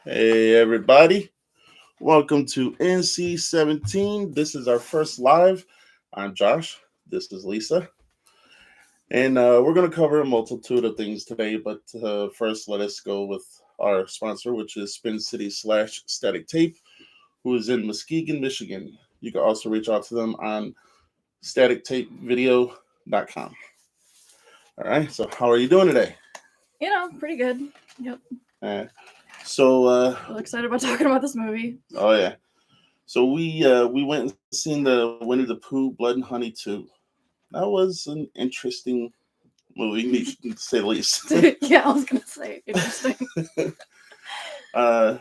Hey everybody, welcome to NC-17. This is our first live. I'm Josh. This is Lisa. And we're going to cover a multitude of things today, but first let us go with our sponsor, which is Spin City / Static Tape, who is in Muskegon, Michigan. You can also reach out to them on statictapevideo.com. All right, so how are you doing today? Pretty good. Yep. Uh, so, Really excited about talking about this movie. oh yeah. So we went and seen the Winnie the Pooh Blood and Honey 2. That was an interesting movie, to say the least. Yeah, I was gonna say interesting. uh,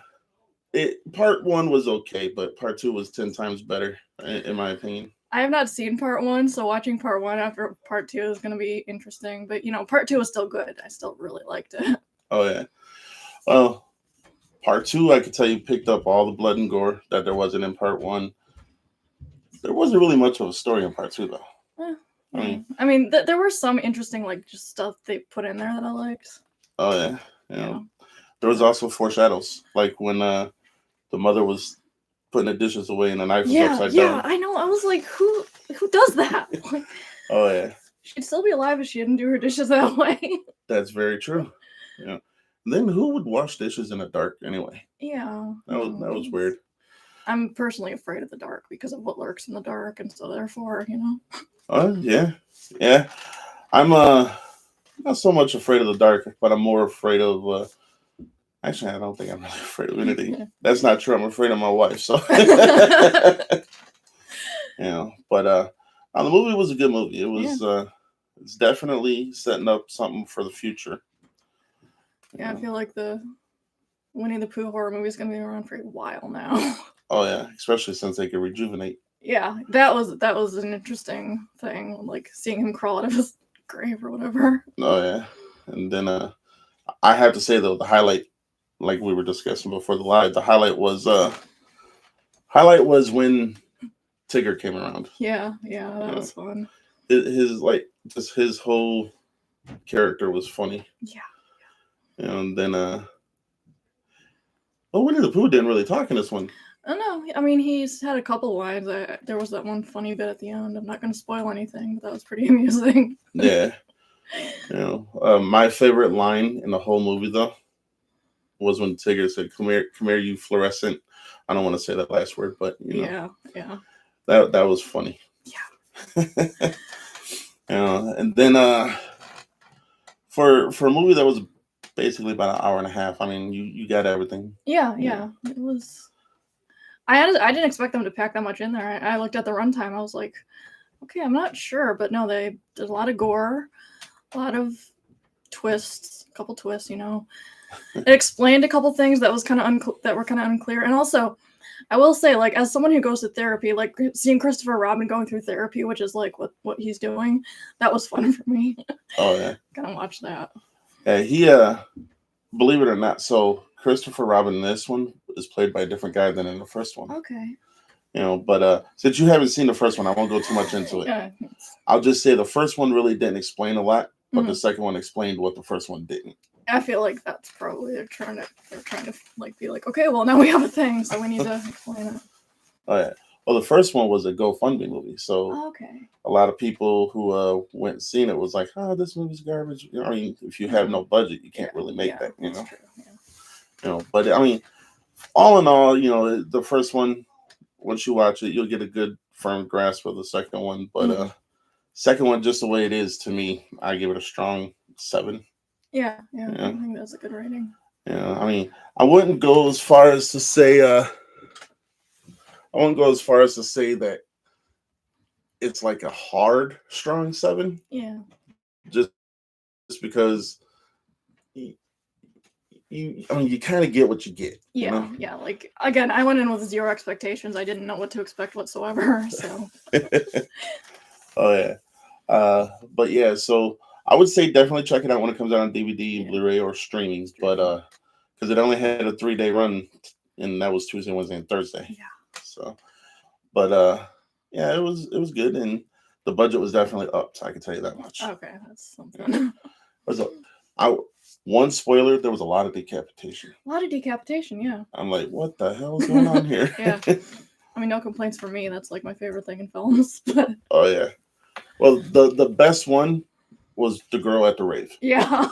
part one was okay, but part two was 10 times better, in my opinion. I have not seen part one, so watching part one after part two is gonna be interesting. But part two was still good. I still really liked it. Oh yeah. Well, part two, I could tell you, picked up all the blood and gore that there wasn't in part one. There wasn't really much of a story in part two, though. I mean, there were some interesting, just stuff they put in there that I liked. Oh yeah. There was also foreshadows, like when the mother was putting the dishes away and the knife was upside down. Yeah, I know. I was like, who does that? Oh yeah. She'd still be alive if she didn't do her dishes that way. That's very true. Yeah. And then who would wash dishes in the dark anyway? Yeah. That was weird. I'm personally afraid of the dark because of what lurks in the dark, and so therefore, Yeah. I'm not so much afraid of the dark, but I'm more afraid of. Actually, I don't think I'm really afraid of anything. That's not true. I'm afraid of my wife. So. But the movie was a good movie. It was. It's definitely setting up something for the future. Yeah, I feel like the Winnie the Pooh horror movie is going to be around for a while now. Oh yeah, especially since they could rejuvenate. Yeah, that was an interesting thing, like seeing him crawl out of his grave or whatever. Oh yeah, and then I have to say though, the highlight, like we were discussing before the live, the highlight was when Tigger came around. Yeah, that was fun. His whole character was funny. Yeah. And then Winnie the Pooh didn't really talk in this one. Oh no, I mean he's had a couple lines. There was that one funny bit at the end. I'm not going to spoil anything, but that was pretty amusing. Yeah. My favorite line in the whole movie though was when Tigger said, "Come here, you fluorescent." I don't want to say that last word, but Yeah. That was funny. Yeah. And then for a movie that was basically about an hour and a half, I mean, you got everything. Yeah. It was. I didn't expect them to pack that much in there. I looked at the runtime. I was like, okay, I'm not sure, but no, there's a lot of gore, a lot of twists, a couple twists. It explained a couple things that was kind of that were kind of unclear, and also, I will say, like, as someone who goes to therapy, like seeing Christopher Robin going through therapy, which is like what he's doing, that was fun for me. Oh yeah, gotta watch that. Yeah, he believe it or not, so Christopher Robin in this one is played by a different guy than in the first one. Okay. But since you haven't seen the first one, I won't go too much into it. Yeah. I'll just say the first one really didn't explain a lot, but the second one explained what the first one didn't. I feel like that's probably they're trying to like be like, okay, well now we have a thing, so we need to explain it. Oh yeah. Well, the first one was a GoFundMe movie, so a lot of people who went and seen it was like, "Oh, this movie's garbage." I mean, if you have no budget, you can't really make that. That's true. Yeah. But I mean, all in all, the first one, once you watch it, you'll get a good firm grasp of the second one. But second one, just the way it is to me, I give it a strong 7. Yeah. I think that's a good rating. Yeah, I mean, I wouldn't go as far as to say that it's like a hard, strong 7. Yeah. Just because you kind of get what you get. Yeah. Like, again, I went in with 0 expectations. I didn't know what to expect whatsoever. So. Oh yeah. But yeah, so I would say definitely check it out when it comes out on DVD, Blu-ray, or streaming. But because it only had a 3-day run, and that was Tuesday, Wednesday, and Thursday. Yeah. So, but yeah, it was good, and the budget was definitely up. So I can tell you that much. Okay, that's something. One spoiler: there was a lot of decapitation. A lot of decapitation, yeah. I'm like, what the hell is going on here? Yeah. I mean, no complaints for me. That's like my favorite thing in films. But Oh yeah. Well, the best one was the girl at the rave. yeah,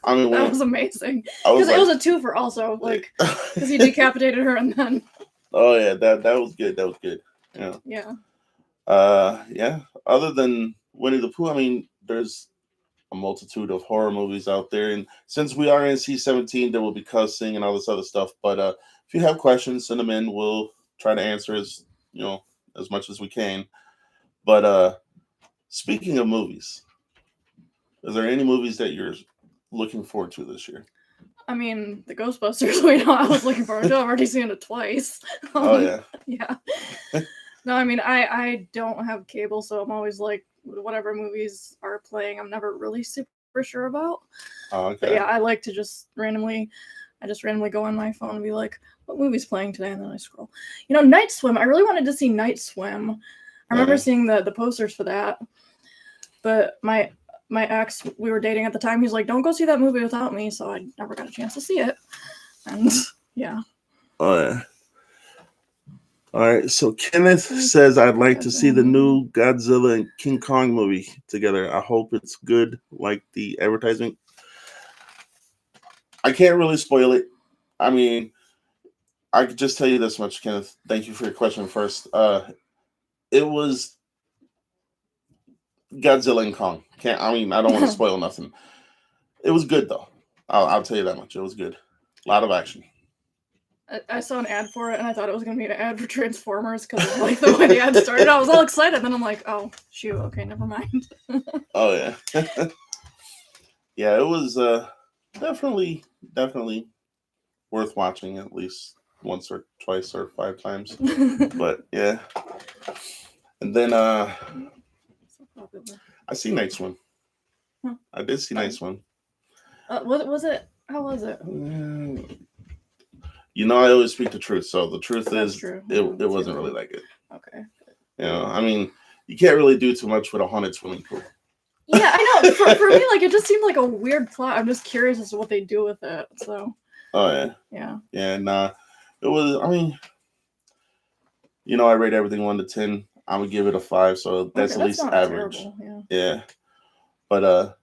I mean, that was amazing. I was Because it was a twofer also, like, because he decapitated her and then. Oh yeah, that was good. That was good. Yeah. Yeah. Yeah. Other than Winnie the Pooh, I mean, there's a multitude of horror movies out there, and since we are NC-17, there will be cussing and all this other stuff. But if you have questions, send them in. We'll try to answer as much as we can. But speaking of movies, is there any movies that you're looking forward to this year? I mean, the Ghostbusters. We know I was looking forward to. I've already seen it twice. Oh yeah. Yeah. No, I mean, I don't have cable, so I'm always like, whatever movies are playing, I'm never really super sure about. Oh, okay. But yeah, I like to just randomly go on my phone and be like, what movie's playing today? And then I scroll. Night Swim. I really wanted to see Night Swim. I remember seeing the posters for that. But my ex, we were dating at the time, he's like, don't go see that movie without me. So I never got a chance to see it. And yeah. Oh yeah. All right. So Kenneth says, I'd like to see the new Godzilla and King Kong movie together. I hope it's good, like the advertisement. I can't really spoil it. I mean, I could just tell you this much, Kenneth. Thank you for your question first. It was Godzilla and Kong. I don't want to spoil nothing. It was good though. I'll tell you that much. It was good. A lot of action. I saw an ad for it, and I thought it was going to be an ad for Transformers because of like the way the ad started. I was all excited, then I'm like, oh shoot, okay, never mind. Oh yeah. Yeah, it was definitely worth watching at least once or twice or 5 times. But yeah. And then I see Night Swim. Huh. I did see Night Swim. What was it? How was it? I always speak the truth. So the truth That's is, true. it wasn't really that good. Okay. I mean, you can't really do too much with a haunted swimming pool. Yeah, I know. For me, like, it just seemed like a weird plot. I'm just curious as to what they do with it. So. Oh yeah. Yeah. Yeah. Nah. It was. I mean, I rate everything 1 to 10. I would give it a 5. So that's at least average. Terrible, yeah. But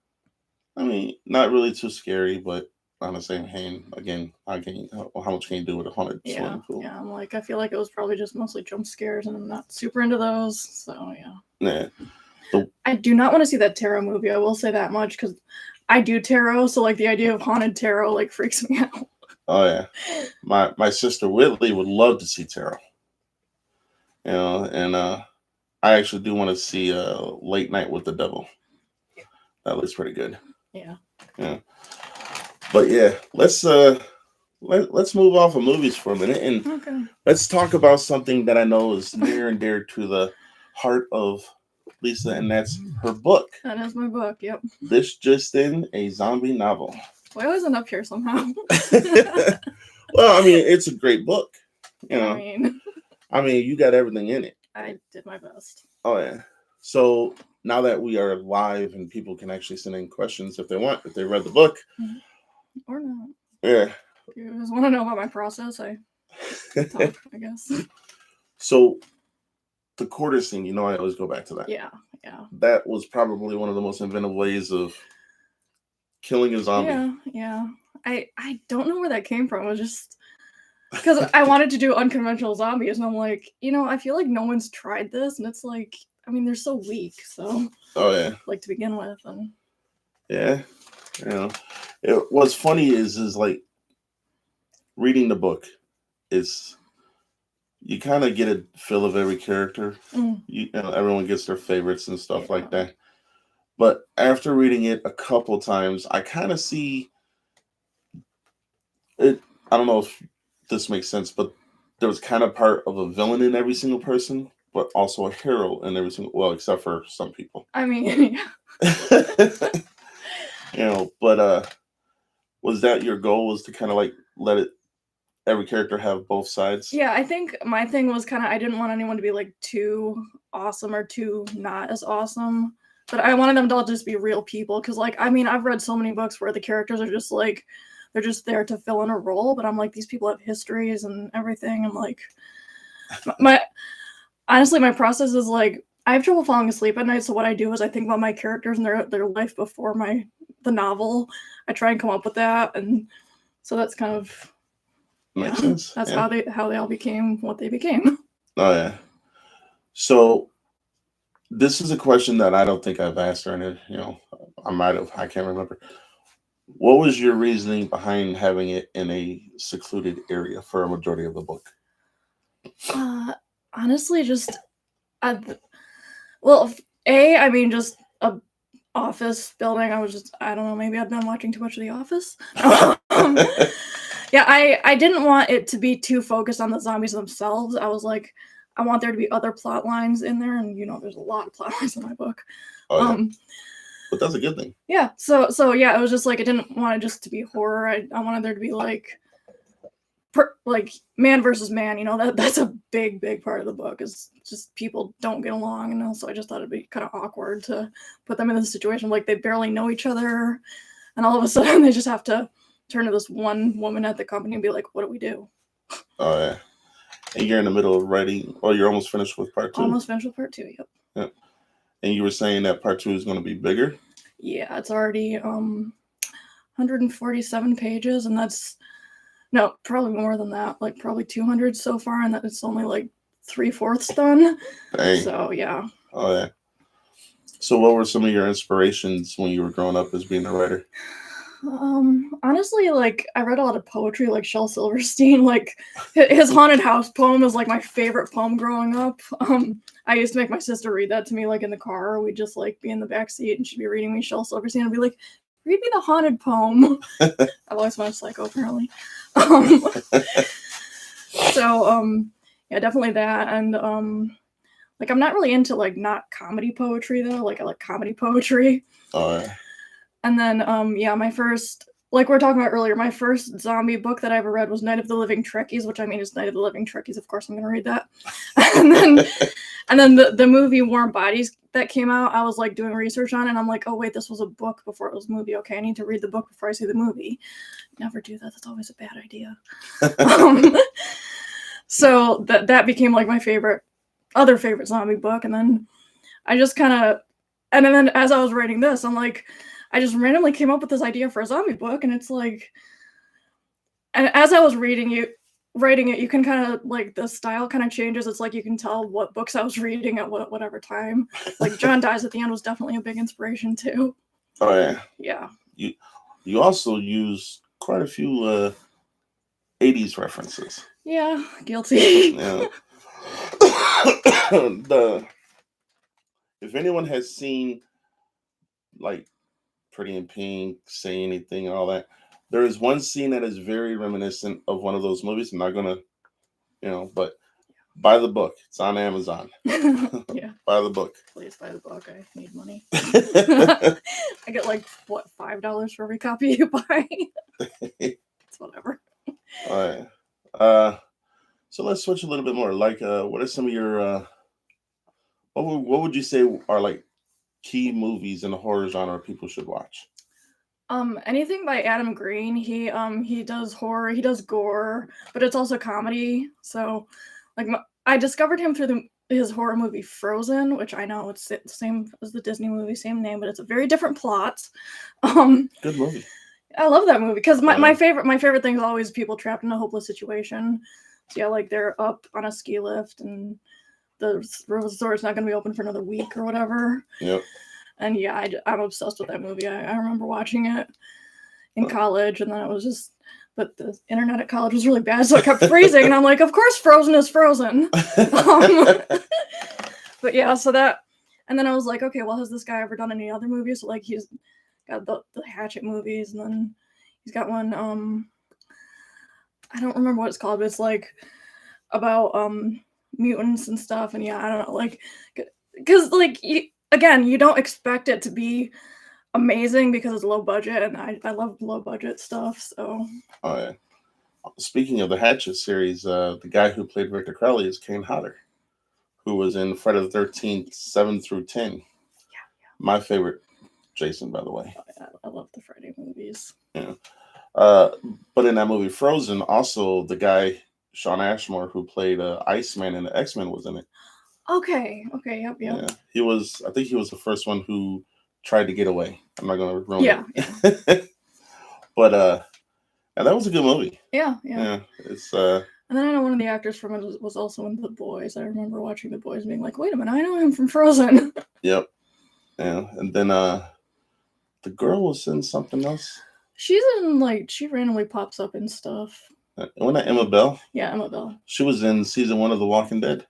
I mean, not really too scary, but on the same hand, again, how much can you do with a haunted swimming pool? Yeah, I feel like it was probably just mostly jump scares, and I'm not super into those. So yeah. Yeah. I do not want to see that tarot movie. I will say that much because I do tarot, so like the idea of haunted tarot like freaks me out. Oh yeah, my sister Whitley would love to see tarot. And I actually do want to see Late Night with the Devil. That looks pretty good. Yeah. Yeah. But yeah, let's move off of movies for a minute and let's talk about something that I know is near and dear to the heart of Lisa, and that's her book. That is my book. Yep. This Just In, a zombie novel. Why was it up here somehow? Well, I mean, it's a great book. I mean, you got everything in it. I did my best. Oh yeah. So now that we are live and people can actually send in questions if they want, if they read the book. Or not. Yeah. If you guys want to know about my process, I talk, I guess. So the quarter scene, I always go back to that. Yeah. That was probably one of the most inventive ways of killing a zombie. Yeah. I don't know where that came from. It was just because I wanted to do unconventional zombies, and I'm like, I feel like no one's tried this, and it's like, I mean, they're so weak, so. Oh yeah. Like to begin with, and. Yeah. What's funny is like reading the book is you kind of get a feel of every character. Everyone gets their favorites and stuff like that. But after reading it a couple times, I kind of see it. I don't know if this makes sense, but there was kind of part of a villain in every single person, but also a hero in every single. Well, except for some people. I mean, yeah. But was that your goal? Was to kind of like let every character have both sides? Yeah, I think my thing was kind of I didn't want anyone to be like too awesome or too not as awesome. but I wanted them to all just be real people because, like, I mean, I've read so many books where the characters are just like they're just there to fill in a role, but I'm like, these people have histories and everything. I'm like, my honestly, my process is like I have trouble falling asleep at night, so what I do is I think about my characters and their life before the novel. I try and come up with that, and so that's kind of Makes sense. That's Yeah. how they all became what they became. Oh yeah. So this is a question that I don't think I've asked her, and I might have. I can't remember. What was your reasoning behind having it in a secluded area for a majority of the book? Honestly, just well, I mean, just a office building. I don't know, maybe I've been watching too much of The Office. Yeah, I didn't want it to be too focused on the zombies themselves. I was like, I want there to be other plot lines in there, and there's a lot of plot lines in my book. Oh, yeah. But that's a good thing. Yeah, so yeah, it was just like I didn't want it just to be horror. I wanted there to be like man versus man. That's a big part of the book. Is just people don't get along, and also I just thought it'd be kind of awkward to put them in this situation like they barely know each other, and all of a sudden they just have to turn to this one woman at the company and be like, "What do we do?" Oh yeah, and you're in the middle of writing, or you're almost finished with part 2. Almost finished with part 2. Yep. Yeah. And you were saying that part 2 is going to be bigger? Yeah, it's already 147 pages, and that's no, probably more than that, like probably 200 so far, and that it's only like 3/4 done. Dang. So yeah. Oh yeah. So what were some of your inspirations when you were growing up as being a writer? Honestly, like I read a lot of poetry, like Shel Silverstein. Like his haunted house poem is like my favorite poem growing up. I used to make my sister read that to me, like in the car. We'd just like be in the back seat, and she'd be reading me Shel Silverstein. I'd be like, "Read me the haunted poem." I've always been a psycho, apparently. So yeah, definitely that, and like I'm not really into like not comedy poetry though. Like I like comedy poetry. Oh yeah. And then, yeah, my first, like we were talking about earlier, my first zombie book that I ever read was Night of the Living Trekkies, which I mean is Night of the Living Trekkies. Of course, I'm going to read that. and then the movie Warm Bodies that came out, I was like doing research on it, and I'm like, oh wait, this was a book before it was a movie. Okay, I need to read the book before I see the movie. Never do that. That's always a bad idea. So that became like my other favorite zombie book, and then I just kind of, and then as I was writing this, I'm like, I just randomly came up with this idea for a zombie book, and it's like, and as I was writing it, you can kind of like the style kind of changes. It's like you can tell what books I was reading at whatever time. Like John Dies at the End was definitely a big inspiration too. Oh yeah. Yeah. You also use quite a few 80s references. Yeah, guilty. Yeah. If anyone has seen like Pretty in Pink, Say Anything, and all that, there is one scene that is very reminiscent of one of those movies. I'm not gonna, but buy the book. It's on Amazon. Yeah. Buy the book. Please buy the book. I need money. I get like what, $5 for every copy you buy. It's whatever. All right. So let's switch a little bit more. Like, what are some of your what would you say are like key movies in the horror genre people should watch? Anything by Adam Green. He does horror, he does gore, but it's also comedy. So, like, I discovered him through his horror movie Frozen, which I know it's the same as the Disney movie, same name, but it's a very different plot. Good movie. I love that movie because my favorite thing is always people trapped in a hopeless situation. So yeah, like they're up on a ski lift and the resort's not going to be open for another week or whatever. Yep. And yeah, I'm obsessed with that movie. I remember watching it in college, and then it was just, but the internet at college was really bad, so it kept freezing, and I'm like, of course Frozen is Frozen. But yeah, so that, and then I was like, okay, well, has this guy ever done any other movies? So like he's got the Hatchet movies, and then he's got one, I don't remember what it's called, but it's like about mutants and stuff, and yeah, I don't know, like, because like again, you don't expect it to be amazing because it's low budget, and I love low budget stuff. So. Oh yeah. Speaking of the Hatchet series, the guy who played Victor Crowley is Kane Hodder, who was in Friday the 13th 7 through 10. Yeah. My favorite Jason, by the way. I love the Freddy movies. Yeah. Uh, but in that movie Frozen, also the guy Sean Ashmore who played Iceman in the X-Men was in it. Okay. Yep. Yeah, he was. I think he was the first one who tried to get away. I'm not gonna ruin Yeah. it. But and that was a good movie. Yeah. Yeah, it's And then I know one of the actors from it was also in The Boys. I remember watching The Boys and being like, wait a minute, I know him from Frozen. Yep. Yeah, and then the girl was in something else. She's in, like, she randomly pops up in stuff. Wasn't that Emma Bell? Yeah, Emma Bell. She was in season 1 of The Walking Dead.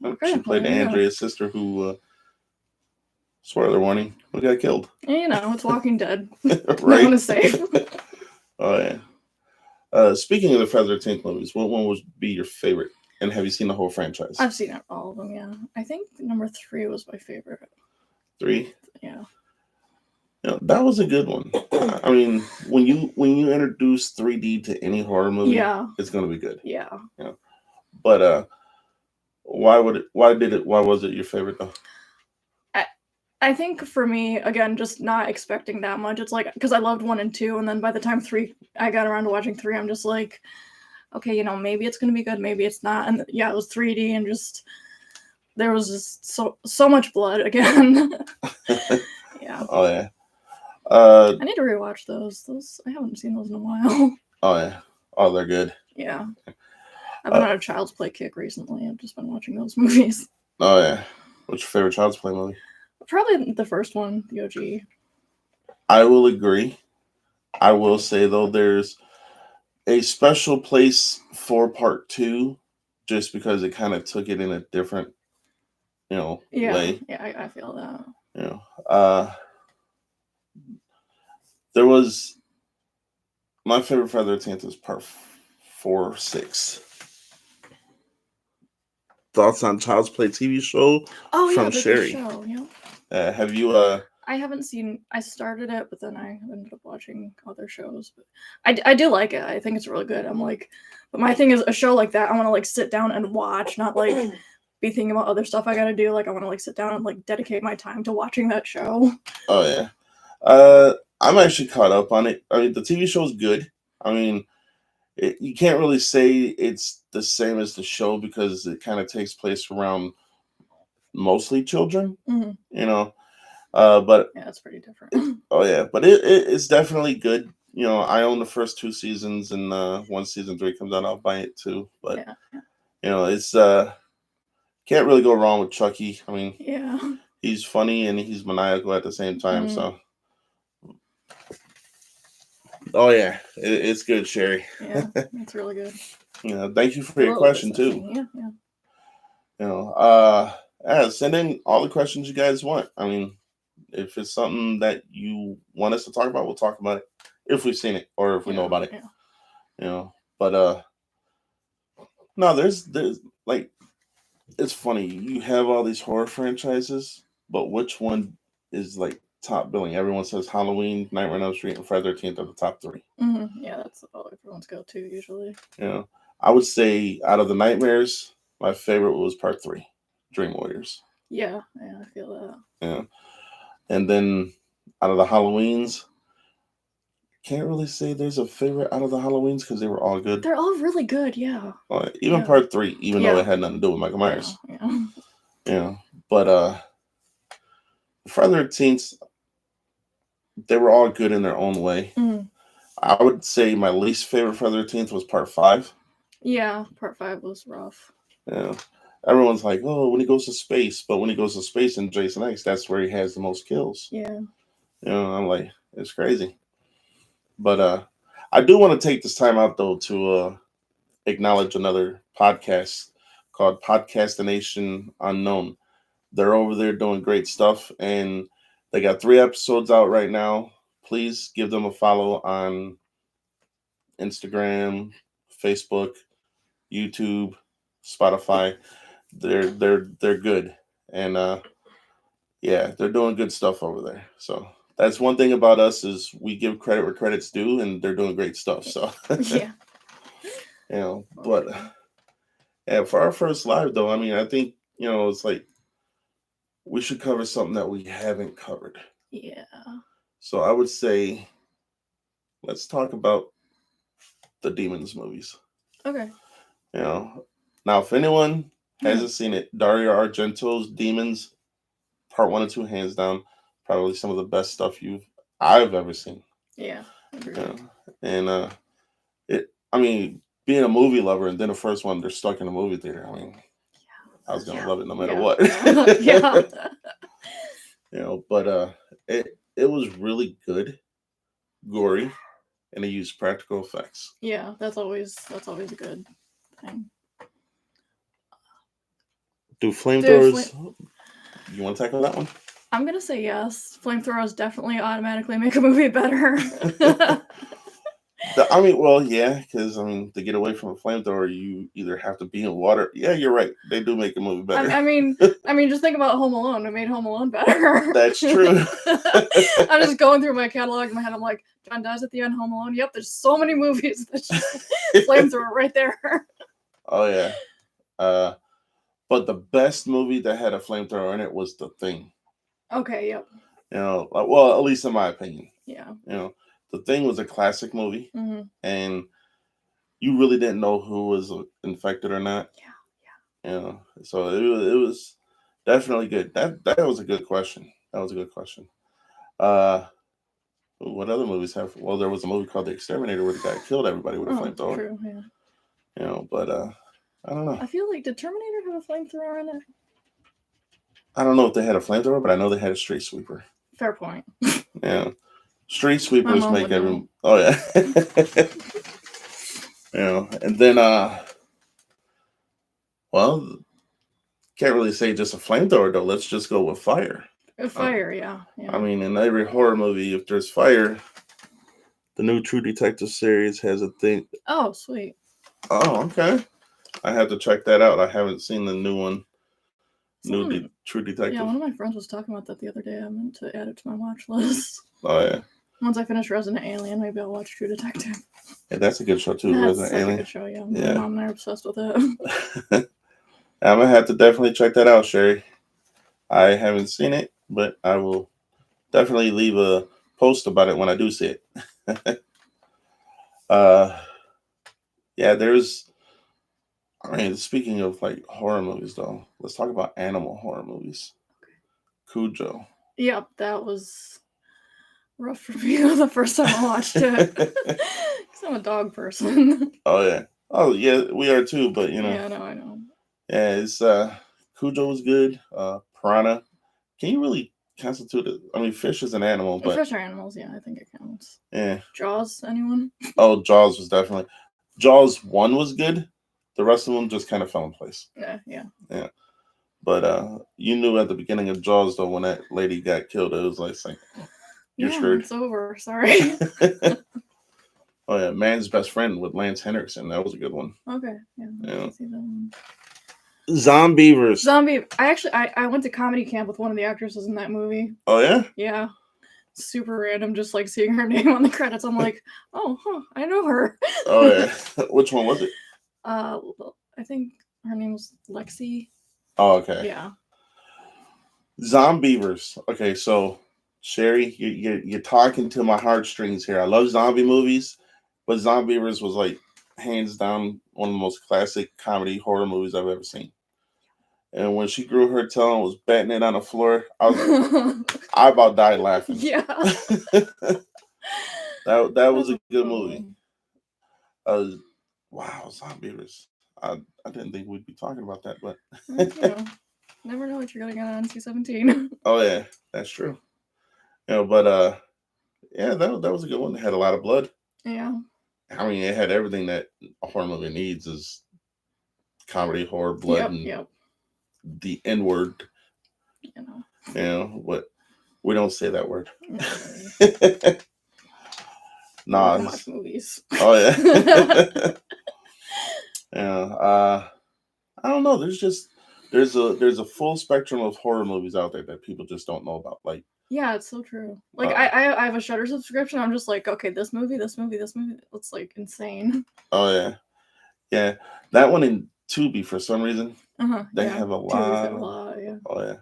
Okay, She played Andrea's sister who, spoiler warning, who got killed. You know, it's Walking Dead. Right? No one is safe. Oh, yeah. Speaking of the Friday the 13th movies, what one would be your favorite? And have you seen the whole franchise? I've seen all of them, yeah. I think number 3 was my favorite. 3? Yeah. Yeah, that was a good one. I mean, when you introduce 3D to any horror movie, it's gonna be good. Yeah. But why was it your favorite though? I think for me, again, just not expecting that much. It's like, because I loved 1 and 2, and then by the time 3, I got around to watching 3, I'm just like, okay, you know, maybe it's gonna be good, maybe it's not. And yeah, it was 3D, and just there was just so much blood again. Yeah. Oh yeah. I need to rewatch those. I haven't seen those in a while. Oh yeah. Oh, they're good. Yeah. I've been on a Child's Play kick recently. I've just been watching those movies. Oh yeah. What's your favorite Child's Play movie? Probably the first one, the OG. I will agree. I will say though, there's a special place for part 2, just because it kind of took it in a different, way. Yeah, I feel that. There was my favorite Friday the 13th is part 4, 6. Thoughts on Child's Play TV show? Oh yeah, from Sherry. Show, yeah. Have you? I haven't seen. I started it, but then I ended up watching other shows. But I do like it. I think it's really good. I'm like, but my thing is a show like that. I want to like sit down and watch, not like be thinking about other stuff I gotta do. Like I want to like sit down and like dedicate my time to watching that show. Oh yeah. I'm actually caught up on it. I mean, the TV show is good. I mean, you can't really say it's the same as the show because it kind of takes place around mostly children. Mm-hmm. But yeah, it's pretty different. Oh yeah, but it's definitely good. I own the first 2 seasons, and once season 3 comes out, I'll buy it too. But it's can't really go wrong with Chucky. I mean, yeah, he's funny and he's maniacal at the same time. So, oh yeah, it's good, Sherry. Yeah, it's really good. Thank you for your question too. Yeah. Send in all the questions you guys want. I mean, if it's something that you want us to talk about, we'll talk about it if we've seen it or if we know about it. But no, there's like, it's funny. You have all these horror franchises, but which one is like top billing? Everyone says Halloween, Nightmare on Elm Street, and Friday the 13th are the top 3. Mm-hmm. Yeah, that's all everyone's go to usually. I would say out of the Nightmares, my favorite was part 3, Dream Warriors. Yeah, I feel that. Yeah. And then out of the Halloweens, can't really say there's a favorite out of the Halloweens because they were all good. They're all really good, yeah. Even part 3, even though it had nothing to do with Michael Myers. Yeah. But Friday the 13th, they were all good in their own way. Mm. I would say my least favorite Friday the 13th was part 5. Yeah, part 5 was rough. Yeah. Everyone's like, oh, when he goes to space. But when he goes to space in Jason X, that's where he has the most kills. Yeah. I'm like, it's crazy. But I do want to take this time out, though, to acknowledge another podcast called Podcastination Unknown. They're over there doing great stuff, and they got 3 episodes out right now. Please give them a follow on Instagram, Facebook, YouTube, Spotify. They're good, and they're doing good stuff over there. So that's one thing about us is we give credit where credit's due, and they're doing great stuff. So but for our first live though, I mean, I think it's like we should cover something that we haven't covered. Yeah. So I would say let's talk about the Demons movies. Okay. You know, now if anyone hasn't seen it, Dario Argento's Demons Part 1 and 2, hands down, probably some of the best stuff I've ever seen. Yeah. Agreed. Yeah. And I mean, being a movie lover and then the first one, they're stuck in a movie theater. I mean, I was gonna love it no matter what. Yeah. But it was really good, gory, and they used practical effects. Yeah, that's always a good thing. Do flamethrowers? You want to tackle that one? I'm gonna say yes. Flamethrowers definitely automatically make a movie better. I mean, well, yeah, because to get away from a flamethrower, you either have to be in water. Yeah, you're right. They do make a movie better. I mean, just think about Home Alone. It made Home Alone better. That's true. I'm just going through my catalog in my head. I'm like, John dies at the end. Home Alone. Yep, there's so many movies that just flamethrower right there. Oh yeah. But the best movie that had a flamethrower in it was The Thing. Okay. Yep. Well, at least in my opinion. Yeah. The Thing was a classic movie, mm-hmm. and you really didn't know who was infected or not. Yeah. So it was definitely good. That was a good question. That was a good question. What other movies have? Well, there was a movie called The Exterminator where the guy killed everybody with a flamethrower. True. Yeah. But I don't know. I feel like, did Terminator have a flamethrower in it? I don't know if they had a flamethrower, but I know they had a street sweeper. Fair point. Yeah. Street sweepers make everyone. Oh yeah. And then well, can't really say just a flamethrower though. Let's just go with fire. Fire, yeah. I mean, in every horror movie, if there's fire, the new True Detective series has a thing. Oh, sweet. Oh, okay. I have to check that out. I haven't seen the new one. True Detective. Yeah, one of my friends was talking about that the other day. I meant to add it to my watch list. Oh yeah. Once I finish Resident Alien, maybe I'll watch True Detective. Yeah, that's a good show too. That's Resident Alien. A good show. Yeah, my mom and I are obsessed with it. I'm gonna have to definitely check that out, Sherry. I haven't seen it, but I will definitely leave a post about it when I do see it. Yeah, there's. I mean, speaking of like horror movies, though, let's talk about animal horror movies. Cujo. Yep, that was rough for me the first time I watched it. Because I'm a dog person. Oh yeah. Oh yeah, we are too. But Yeah, no, I know. Yeah, it's Cujo was good. Piranha. Can you really constitute it? I mean, fish is an animal, but fish are animals. Yeah, I think it counts. Yeah. Jaws. Anyone? Oh, Jaws was definitely. Jaws 1 was good. The rest of them just kind of fell in place. Yeah. But you knew at the beginning of Jaws though, when that lady got killed, it was like you're screwed. It's over. Sorry. Oh yeah, Man's Best Friend with Lance Henriksen. That was a good one. Okay. Yeah. See that one. Zombievers. I went to comedy camp with one of the actresses in that movie. Oh yeah? Yeah. Super random, just like seeing her name on the credits. I'm like, I know her. Oh yeah. Which one was it? I think her name was Lexi. Oh, okay. Yeah. Zombievers. Okay, so Sherry, you're talking to my heartstrings here. I love zombie movies, but Zombievers was like hands down one of the most classic comedy horror movies I've ever seen. And when she grew her tail and was batting it on the floor, I about died laughing. Yeah. that was a good movie. Wow, Zombievers. I didn't think we'd be talking about that, but never know what you're gonna get on NC-17. Oh yeah, that's true. But yeah, that was a good one. It had a lot of blood. Yeah. I mean, it had everything that a horror movie needs: is comedy, horror, blood, and the N word. But we don't say that word. Nah, watch movies. Oh yeah. I don't know. There's a full spectrum of horror movies out there that people just don't know about. Like, yeah, it's so true. Like I have a Shudder subscription. I'm just like, okay, this movie. It's like insane. Oh yeah. That one in Tubi for some reason. They have a lot. Yeah. Oh yeah.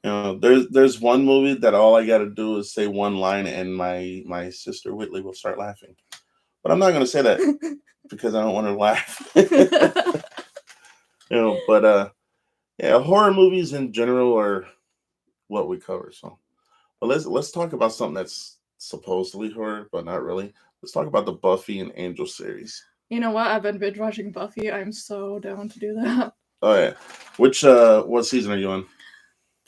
There's one movie that all I got to do is say one line, and my sister Whitley will start laughing. But I'm not gonna say that because I don't want her to laugh. But yeah, horror movies in general are what we cover. So, but let's talk about something that's supposedly horror, but not really. Let's talk about the Buffy and Angel series. You know what? I've been binge watching Buffy. I'm so down to do that. Oh yeah, which what season are you on?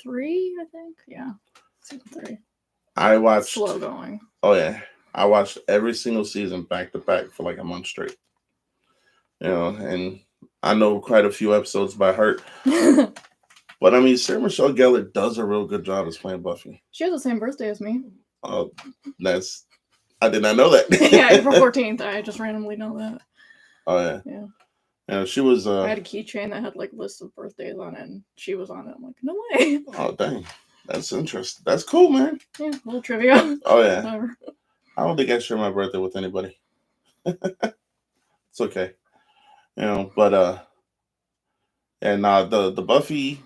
3, I think. Yeah, season 3. I watched. Slow going. Oh yeah, I watched every single season back to back for like a month straight. And I know quite a few episodes by heart. But I mean, Sarah Michelle Gellar does a real good job as playing Buffy. She has the same birthday as me. Oh, I did not know that. Yeah, April 14th. I just randomly know that. Oh yeah. Yeah. Yeah, she was. I had a keychain that had like lists of birthdays on it, and she was on it. I'm like, no way. Oh dang, that's interesting. That's cool, man. Yeah, a little trivia. Oh yeah. Whatever. I don't think I share my birthday with anybody. It's okay. But and the Buffy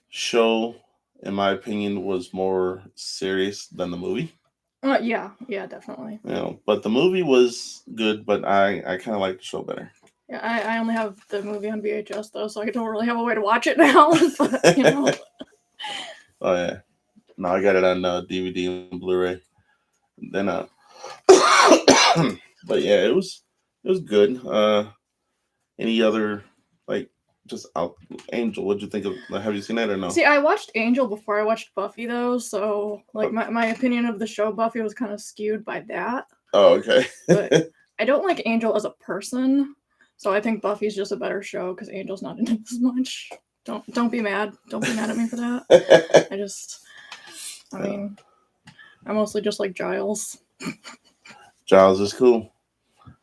show, in my opinion, was more serious than the movie. Yeah, definitely. But the movie was good, but I kind of like the show better. Yeah, I only have the movie on VHS though, so I don't really have a way to watch it now. But, Oh yeah, no, I got it on DVD and Blu-ray. Then but yeah, it was good. Any other like just out Angel? What'd you think of? Have you seen that or no? See, I watched Angel before I watched Buffy though, so like my opinion of the show Buffy was kind of skewed by that. Oh, okay. But I don't like Angel as a person, so I think Buffy's just a better show because Angel's not in it as much. Don't be mad. Don't be mad at me for that. I mean, I mostly just like Giles. Giles is cool.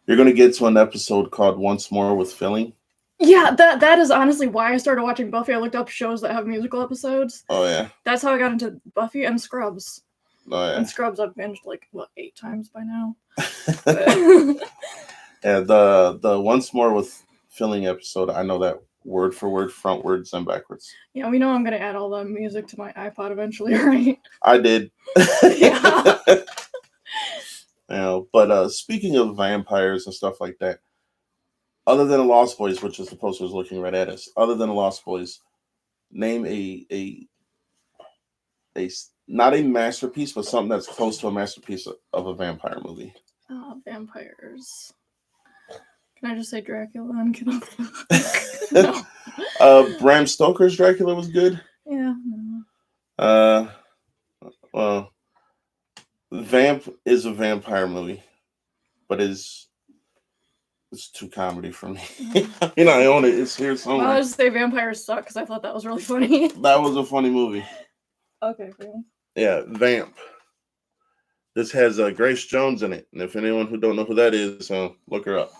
You're gonna get to an episode called Once More with Filling. Yeah, that is honestly why I started watching Buffy. I looked up shows that have musical episodes. Oh yeah. That's how I got into Buffy and Scrubs. Oh yeah. And Scrubs I've binged like 8 times by now. Yeah, the Once More with Filling episode, I know that word for word, frontwards and backwards. Yeah, we know I'm gonna add all the music to my iPod eventually, right? I did. Yeah. But speaking of vampires and stuff like that, other than the Lost Boys, which is the posters looking right at us, other than the Lost Boys, name a not a masterpiece, but something that's close to a masterpiece of a vampire movie. Vampires. Can I just say Dracula and get off? No. Bram Stoker's Dracula was good. Yeah. No. Well, Vamp is a vampire movie, but it's too comedy for me. I own it. It's here somewhere. I'll just say vampires suck because I thought that was really funny. That was a funny movie. Okay, cool. Yeah, Vamp. This has Grace Jones in it, and if anyone who don't know who that is, look her up.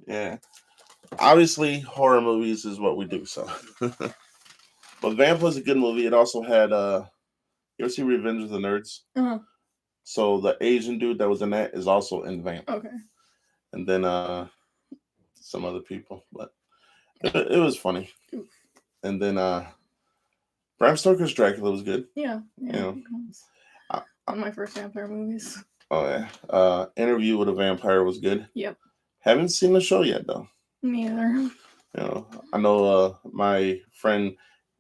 Yeah, obviously horror movies is what we do. So, but Vamp was a good movie. It also had you ever see Revenge of the Nerds? Uh-huh. So the Asian dude that was in that is also in Vamp. Okay. And then some other people, but it was funny. Oof. And then Bram Stoker's Dracula was good. Yeah. One of my first vampire movies. Oh yeah. Interview with a Vampire was good. Yep. Haven't seen the show yet though. Me either. I know my friend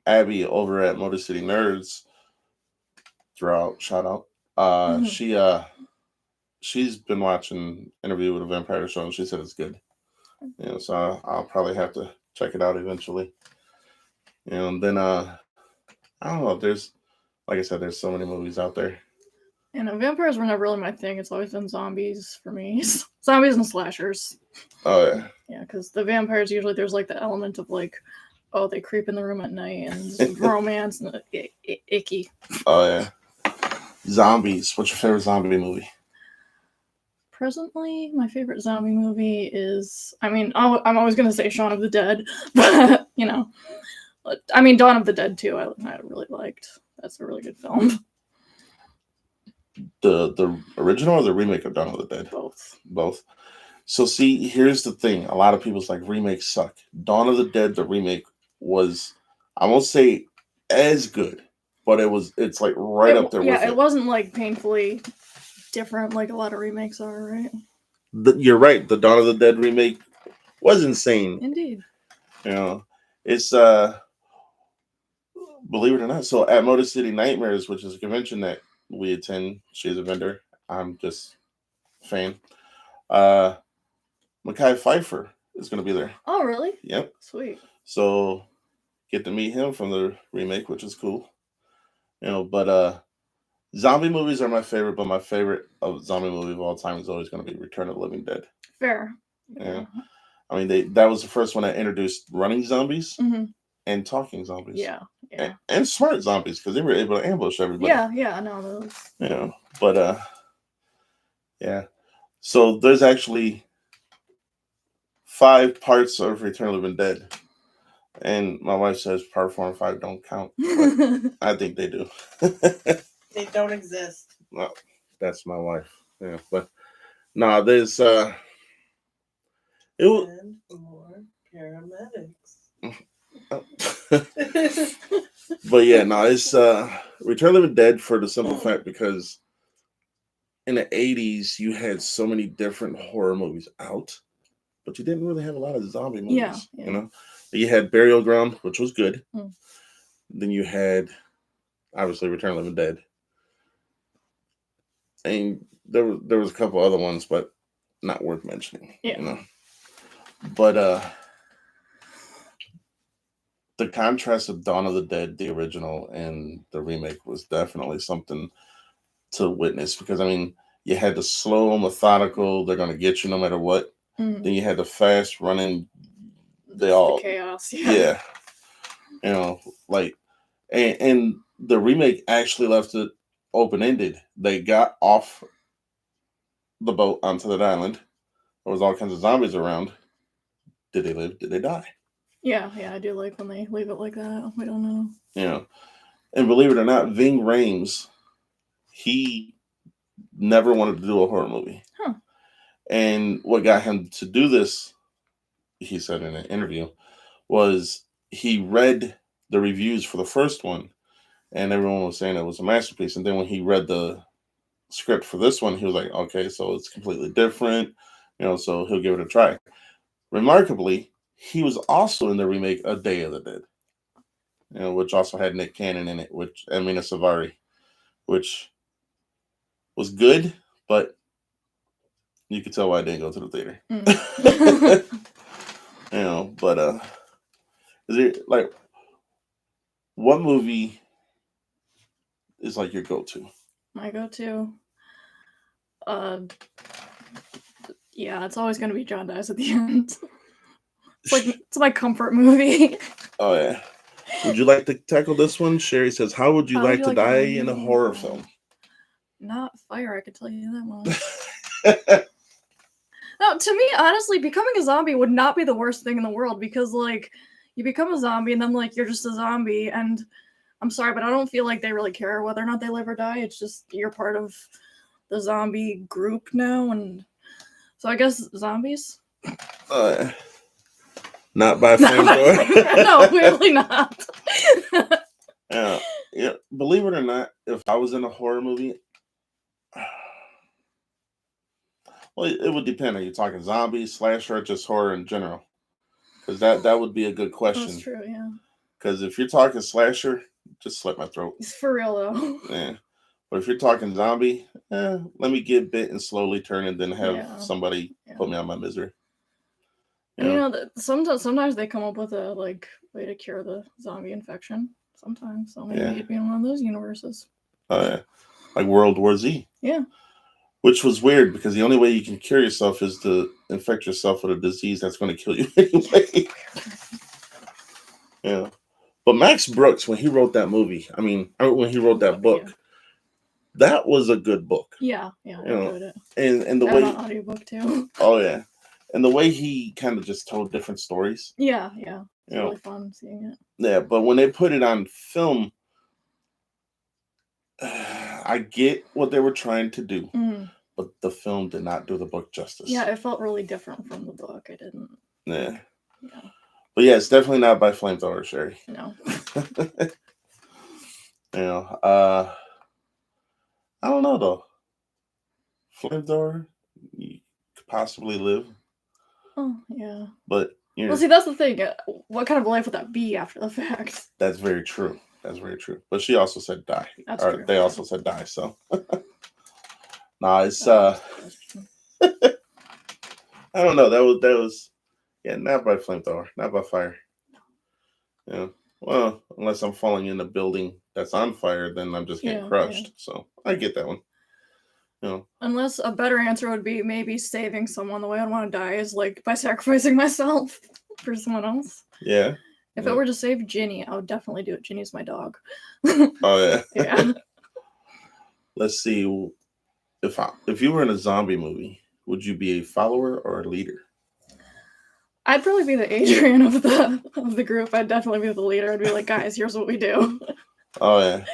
Abby over at Motor City Nerds. Shout out. She's been watching Interview with a Vampire show, and she said it's good. So I'll probably have to check it out eventually. And then I don't know. There's, like I said, there's so many movies out there. And vampires were never really my thing. It's always been zombies for me. Zombies and slashers. Oh yeah. Yeah, because the vampires usually there's like the element of like, oh, they creep in the room at night and romance and icky. Oh yeah. Zombies. What's your favorite zombie movie? Presently, my favorite zombie movie is, I'm always going to say Shaun of the Dead, but, Dawn of the Dead, too, I really liked. That's a really good film. The original or the remake of Dawn of the Dead? Both. So, see, here's the thing. A lot of people's like, remakes suck. Dawn of the Dead, the remake, was, I won't say as good, but it's like right up there with it it. wasn't like painfully different like a lot of remakes are, right? You're right. The Dawn of the Dead remake was insane. Indeed. You know, it's believe it or not. So at Motor City Nightmares, which is a convention that we attend, she's a vendor. I'm just a fan. Uh, Mekhi Phifer is going to be there. Oh, really? Yep. Sweet. So get to meet him from the remake, which is cool. But zombie movies are my favorite, but my favorite of zombie movie of all time is always going to be Return of the Living Dead. Fair. Yeah. I mean, that was the first one that introduced running zombies and talking zombies. Yeah. And smart zombies, because they were able to ambush everybody. Yeah, I know those. But yeah. So there's actually 5 parts of Return of the Living Dead. And my wife says part 4 and 5 don't count. But I think they do. They don't exist. Well, that's my wife. Yeah, but no, there's And more paramedics. But yeah, no, it's Return of the Living Dead for the simple fact because in the 80s you had so many different horror movies out, but you didn't really have a lot of zombie movies. Yeah. You had Burial Ground, which was good. Then you had obviously Return of the Living Dead. And there was a couple other ones, but not worth mentioning. Yeah. But the contrast of Dawn of the Dead, the original, and the remake was definitely something to witness because, I mean, you had the slow, methodical, they're going to get you no matter what. Then you had the fast running, the chaos. Yeah. And the remake actually left it open-ended. They got off the boat onto that island. There was all kinds of zombies around. Did they live? Did they die? Yeah, I do like when they leave it like that. We don't know. And believe it or not, Ving Rhames, he never wanted to do a horror movie. Huh. And what got him to do this, he said in an interview, was he read the reviews for the first one, and everyone was saying it was a masterpiece. And then when he read the script for this one, he was like, okay, so it's completely different, so he'll give it a try. Remarkably, he was also in the remake A Day of the Dead, which also had Nick Cannon in it, and Mina Savari, which was good, but you could tell why I didn't go to the theater. But is it like what movie is like your go-to? My go-to, yeah, it's always gonna be John dies at the end. It's my comfort movie. Oh yeah. Would you like to tackle this one? Sherry says, "How would you like to die in a horror film?" Not fire, I can tell you that much. No, to me, honestly, becoming a zombie would not be the worst thing in the world because, like, you become a zombie and then, like, you're just a zombie. And I'm sorry, but I don't feel like they really care whether or not they live or die. It's just you're part of the zombie group now. And so I guess zombies. Not by flamethrower. No, clearly not. Yeah. Believe it or not, if I was in a horror movie, well, it would depend. Are you talking zombies, slasher, or just horror in general? Because that would be a good question. That's true, yeah. Because if you're talking slasher, just slit my throat. It's for real though. Yeah. But if you're talking zombie, let me get bit and slowly turn and then have somebody put me out of my misery. And sometimes they come up with a way to cure the zombie infection. Sometimes, so maybe you'd be in one of those universes. Like World War Z. Yeah. Which was weird because the only way you can cure yourself is to infect yourself with a disease that's going to kill you anyway. Yeah. But Max Brooks, when he wrote that movie, when he wrote that book, that was a good book. Yeah, I enjoyed it. And the way an audiobook too. Oh yeah. And the way he kind of just told different stories. Yeah. It's really fun seeing it. Yeah, but when they put it on film, I get what they were trying to do, but the film did not do the book justice. Yeah, it felt really different from the book. I didn't. Yeah. But yeah, it's definitely not by flamethrower, Sherry. No. You know, I don't know though. Flamethrower, you could possibly live, Oh, yeah. but Well, see, that's the thing. What kind of life would that be after the fact? that's very true. That's very true. But she also said die. That's Or true. they also said die. So, nah, it's That's the question. I don't know. That was yeah, not by flamethrower, not by fire. Yeah. Well, unless I'm falling in a building that's on fire, then I'm just getting Yeah, crushed. yeah. So I get that one. You know. Unless a better answer would be maybe saving someone. The way I'd want to die is like by sacrificing myself for someone else. Yeah. If Yeah. it were to save Ginny, I would definitely do it. Ginny's my dog. Oh yeah. Yeah. Let's see. If you were in a zombie movie, would you be a follower or a leader? I'd probably be the Adrian of the group. I'd definitely be the leader. I'd be like, guys, here's what we do. Oh yeah.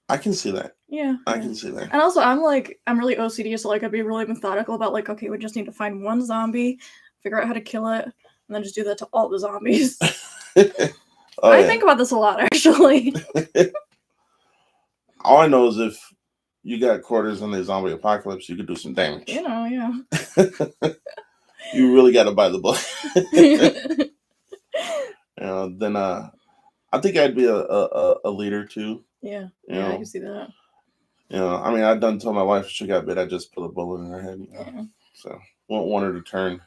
I can see that. Yeah. I can see that. And also, I'm really OCD, so like I'd be really methodical about like, okay, we just need to find one zombie, figure out how to kill it, and then just do that to all the zombies. Oh, I think about this a lot, actually. All I know is if you got quarters in the zombie apocalypse, you could do some damage. You know, yeah. You really got to buy the book. Then I think I'd be a leader too. Yeah, You yeah, know? I can see that. I mean, I done told my wife if she got bit, I just put a bullet in her head. Yeah. So won't want her to turn.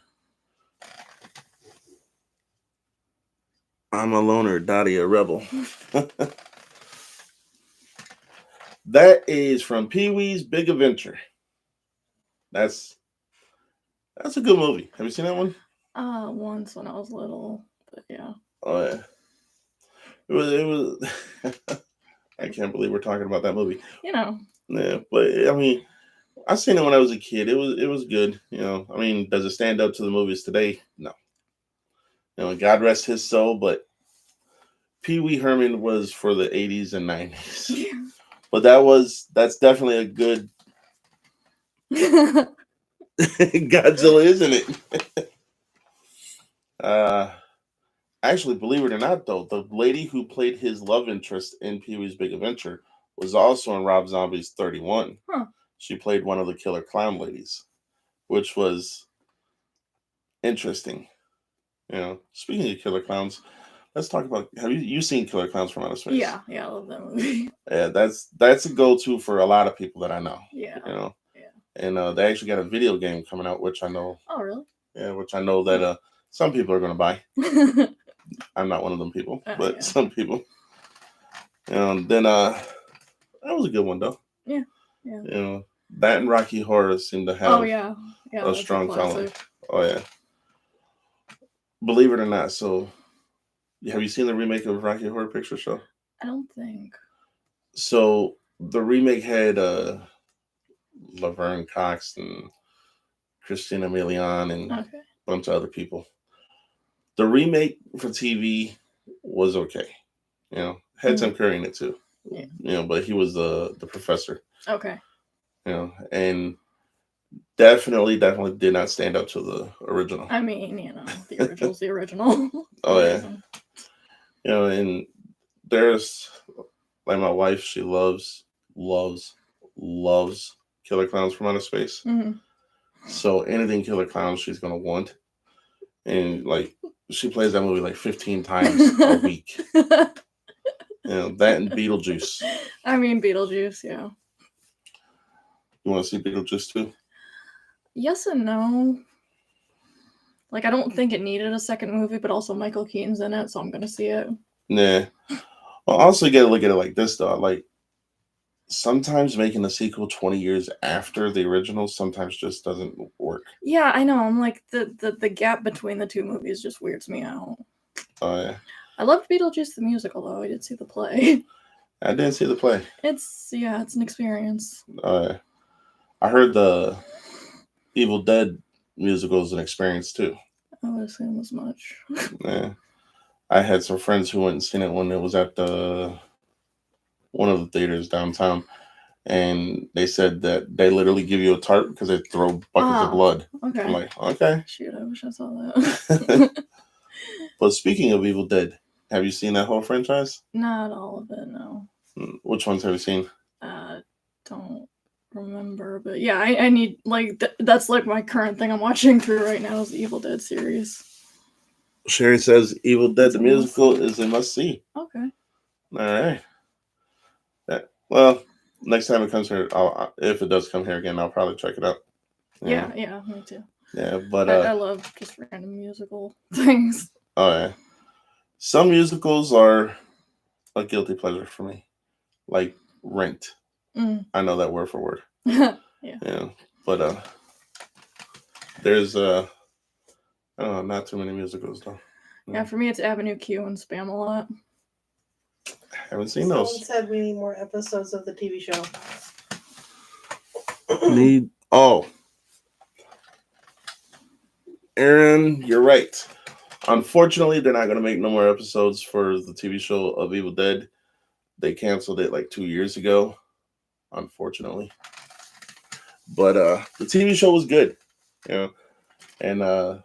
I'm a loner, Dottie a rebel. That is from Pee-wee's Big Adventure. That's a good movie. Have you seen that one? Once when I was little, but yeah. Oh yeah. It was I can't believe we're talking about that movie. You know. Yeah, but I mean, I seen it when I was a kid. It was good. I mean, does it stand up to the movies today? No. God rest his soul, but Pee Wee Herman was for the 80s and 90s. Yeah. But that's definitely a good Godzilla, isn't it? Actually, believe it or not, though, the lady who played his love interest in Pee Wee's Big Adventure was also in Rob Zombie's 31. Huh. She played one of the killer clown ladies, which was interesting. Speaking of killer clowns, let's talk about. Have you seen Killer Clowns from Outer Space? Yeah, I love that movie. Yeah, that's a go-to for a lot of people that I know. Yeah. Yeah. And they actually got a video game coming out, which I know. Oh, really? Yeah, which I know that some people are going to buy. I'm not one of them people, but yeah. some people. And then that was a good one though. Yeah. That and Rocky Horror seem to have a strong following. classic. Oh yeah. Believe it or not, so have you seen the remake of Rocky Horror Picture Show? I don't think. So the remake had Laverne Cox and Christina Milian and a bunch of other people. The remake for TV was okay. Had Tim Curry in it too. Yeah. But he was the professor. Okay. And definitely did not stand up to the original. I mean, the original's the original. Oh yeah. And there's like my wife, she loves Killer Clowns from Outer Space. Mm-hmm. So anything Killer Clowns she's gonna want. And like she plays that movie like 15 times a week. That and Beetlejuice. I mean Beetlejuice, yeah. You want to see Beetlejuice too? Yes and no. Like, I don't think it needed a second movie, but also Michael Keaton's in it, so I'm gonna see it. Nah. Well, also you gotta look at it like this though. Like sometimes making a sequel 20 years after the original sometimes just doesn't work. Yeah, I know. I'm like the gap between the two movies just weirds me out. Oh yeah. I loved Beetlejuice the musical though. I did see the play. I didn't see the play. It's an experience. Oh yeah. I heard the Evil Dead musical is an experience too. I would assume as much. Yeah. I had some friends who went and seen it when it was at one of the theaters downtown, and they said that they literally give you a tarp because they throw buckets of blood. Okay. I'm like, okay. Shoot, I wish I saw that. But speaking of Evil Dead, Have you seen that whole franchise? Not all of it, no. Which ones have you seen? Don't remember, but yeah, I need like that's like my current thing I'm watching through right now is the Evil Dead series. Sherry says Evil Dead It's the a musical must-see. is a must see. Okay. All right. Well, next time it comes here, if it does come here again, I'll probably check it out. Yeah, me too. Yeah, but I love just random musical things. oh yeah, some musicals are a guilty pleasure for me, like Rent. I know that word for word. Yeah. Yeah, but there's I don't know, not too many musicals though. Yeah, for me it's Avenue Q and Spam-A-Lot. Haven't seen Someone those. said we need more episodes of the TV show. Aaron, you're right. Unfortunately, they're not going to make no more episodes for the TV show of Evil Dead. They canceled it like 2 years ago, unfortunately. But the TV show was good, you know. And I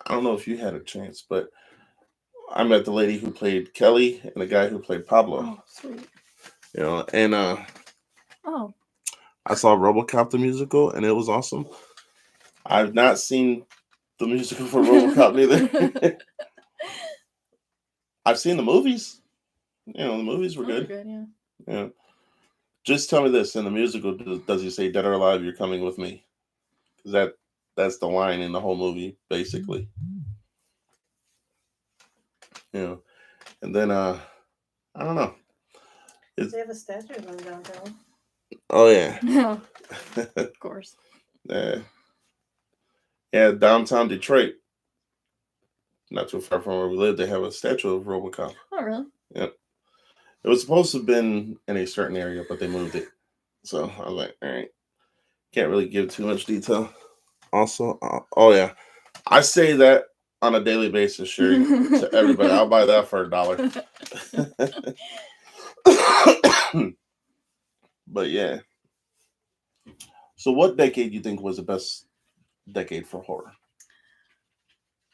don't know if you had a chance, but I met the lady who played Kelly and the guy who played Pablo. Oh, sweet. You know, and Oh. I saw RoboCop the musical, and it was awesome. I've not seen the musical for RoboCop neither. I've seen the movies. You know, the movies were good. Yeah. Just tell me this: in the musical, does he say "Dead or Alive, you're coming with me"? Because that's the line in the whole movie, basically. You know, and then I don't know. They have a statue of him downtown. Oh yeah. Yeah. Of course. Yeah, downtown Detroit, not too far from where we live, they have a statue of RoboCop. Oh really? Yep. It was supposed to have been in a certain area, but they moved it. So I was like, all right, can't really give too much detail. Also, oh yeah, I say that on a daily basis, Sherry, to everybody. I'll buy that for $1. But yeah. So what decade do you think was the best decade for horror?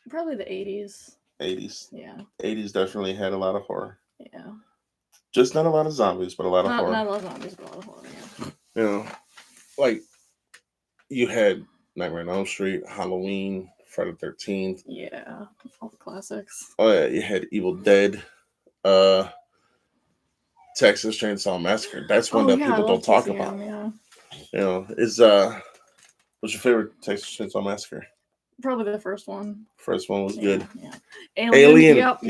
Probably the 80s. 80s. Yeah. 80s definitely had a lot of horror. Yeah. Just not a lot of zombies, but a lot of horror. Not a lot of zombies, but a lot of horror, yeah. You know, like you had Nightmare on Elm Street, Halloween, Friday the 13th. Yeah. All the classics. Oh yeah, you had Evil Dead, Texas Chainsaw Massacre. That's one that people don't talk about. Yeah. You know, what's your favorite Texas Chainsaw Massacre? Probably the first one. First one was good. Yeah. Alien. Yep.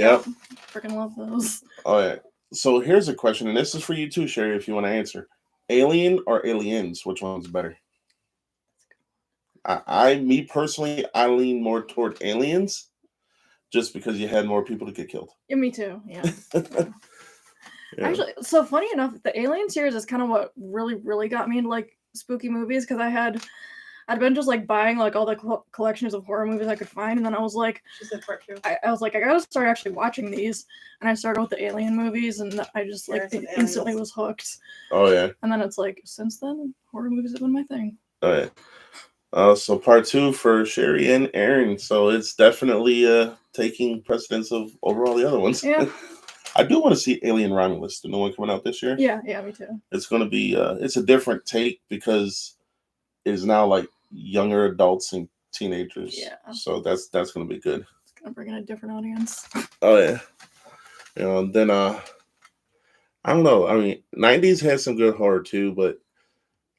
Freaking love those. Oh yeah. So here's a question, and this is for you too, Sherry, if you want to answer. Alien or Aliens? Which one's better? Me personally, I lean more toward Aliens, just because you had more people to get killed. Yeah, me too. Yeah. Yeah. Actually, so funny enough, the Alien series is kind of what really got me into like spooky movies because I'd been just like buying like all the collections of horror movies I could find, and then I was like, She said part 2. I was like, I gotta start actually watching these, and I started with the Alien movies, and I just like instantly was hooked. Oh yeah. And then it's like since then, horror movies have been my thing. Oh yeah. So part 2 for Sherry and Aaron. So it's definitely taking precedence over all the other ones. Yeah. I do want to see Alien Romulus, the new one coming out this year. Yeah, me too. It's going to be it's a different take because it is now like younger adults and teenagers. Yeah. So that's going to be good. It's going to bring in a different audience. Oh yeah. You know, and then I don't know. I mean, 90s had some good horror too, but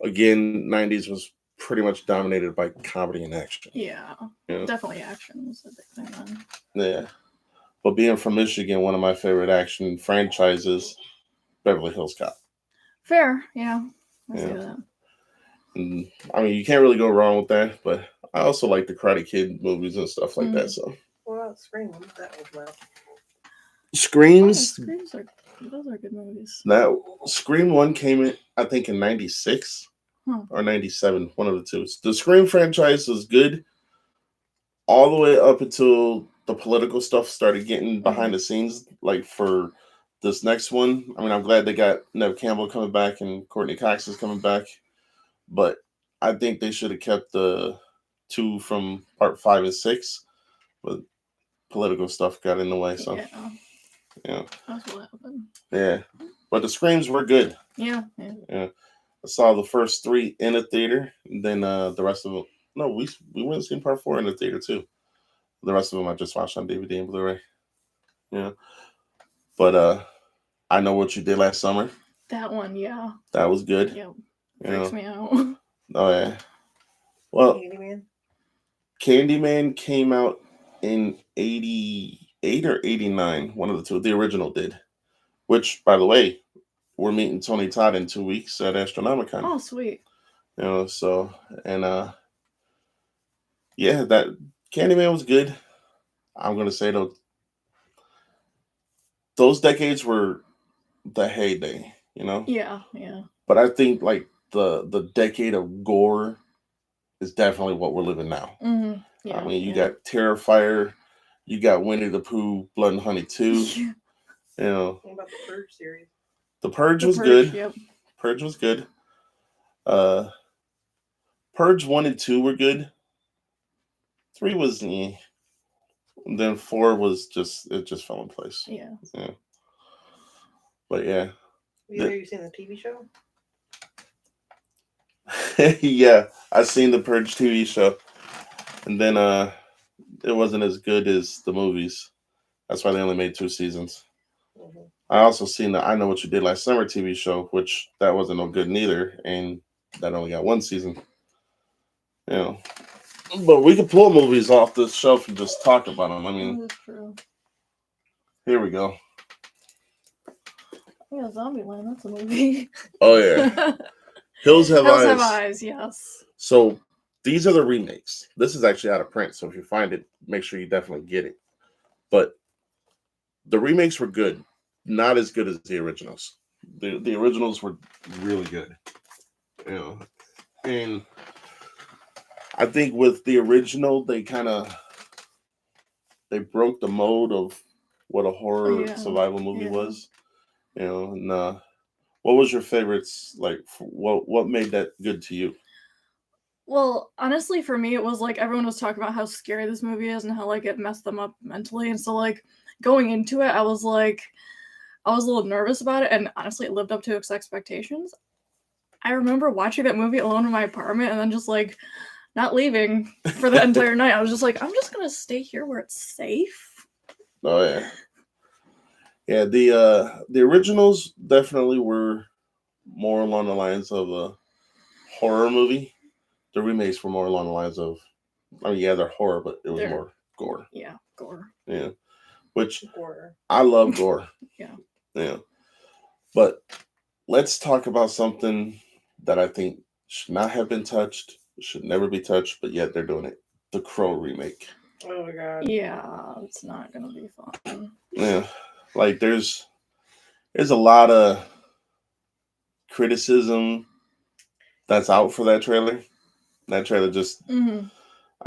again, 90s was pretty much dominated by comedy and action. Yeah. You know? Definitely action was a big thing then. Yeah. But being from Michigan, one of my favorite action franchises, Beverly Hills Cop. Fair, yeah. I see that. And, I mean, you can't really go wrong with that, but I also like the Karate Kid movies and stuff like that. So. What about Scream? That was well. Screams. Those are good movies. That Scream 1 came in, I think, in 96 or 97, one of the two. The Scream franchise was good all the way up until the political stuff started getting behind the scenes, like for this next one. I mean, I'm glad they got Neve Campbell coming back and Courtney Cox is coming back, but I think they should have kept the 2 from part 5 and 6. But political stuff got in the way. So yeah, that's what happened. Yeah, but the screams were good. Yeah. I saw the first 3 in a theater, and then the rest of them. No, we went and seen part 4 in the theater too. The rest of them I just watched on DVD and Blu-ray. Yeah, but I Know What You Did Last Summer. That one, yeah. That was good. Yep. Freaks me out. Oh yeah. Well, Candyman. Candyman came out in 88 or 89, one of the two. The original did. Which, by the way, we're meeting Tony Todd in 2 weeks at Astronomicon. Oh, sweet. So and yeah, that Candyman was good. I'm gonna say though, those decades were the heyday, Yeah. But I think like the decade of gore is definitely what we're living now. Mm-hmm. Yeah, I mean, you got Terrifier, you got Winnie the Pooh, Blood and Honey 2. What about the Purge series? The Purge was good. Yep. Purge was good. Purge 1 and 2 were good. 3 was and then 4 was just fell in place. Yeah. But yeah. Have you seen the TV show? Yeah, I seen the Purge TV show, and then it wasn't as good as the movies. That's why they only made 2 seasons. Mm-hmm. I also seen the I Know What You Did Last Summer TV show, which that wasn't no good neither, and that only got 1 season. But we could pull movies off the shelf and just talk about them. I mean, that's true. Here we go. Yeah, Zombieland, that's a movie. Oh yeah. Hills Have Eyes. Hills Have Eyes, yes. So these are the remakes. This is actually out of print, so if you find it, make sure you definitely get it. But the remakes were good, not as good as the originals. The originals were really good. And I think with the original, they broke the mold of what a horror survival movie was. And what was your favorites? Like, what made that good to you? Well, honestly, for me, it was like everyone was talking about how scary this movie is and how like it messed them up mentally. And so like going into it, I was a little nervous about it, and honestly, it lived up to its expectations. I remember watching that movie alone in my apartment and then just like not leaving for the entire night. I was just like, I'm just gonna stay here where it's safe. Oh yeah. Yeah, the originals definitely were more along the lines of a horror movie. The remakes were more along the lines of, I mean, yeah, they're horror, but it was more gore. Yeah, gore. Yeah, which Gore. I love gore. Yeah. But let's talk about something that I think should not have been touched, should never be touched, but yet they're doing it. The Crow remake. Oh my god. Yeah, it's not gonna be fun. Yeah. Like there's a lot of criticism that's out for that trailer. That trailer just I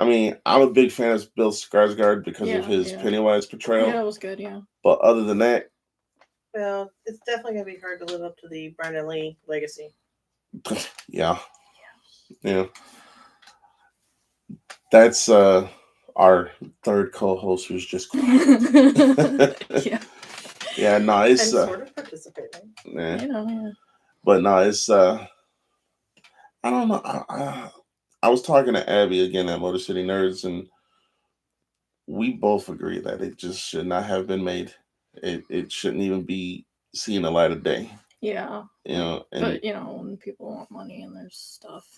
mean, I'm a big fan of Bill Skarsgård because of his Pennywise portrayal. Yeah, it was good, yeah. But other than that, well, it's definitely gonna be hard to live up to the Brandon Lee legacy. Yeah. That's our third co-host who's just Yeah. Yeah, no, it's and sort of participating. Yeah. But no, it's I don't know. I was talking to Abby again at Motor City Nerds, and we both agree that it just should not have been made. It shouldn't even be seeing the light of day. Yeah. And, but when people want money and there's stuff.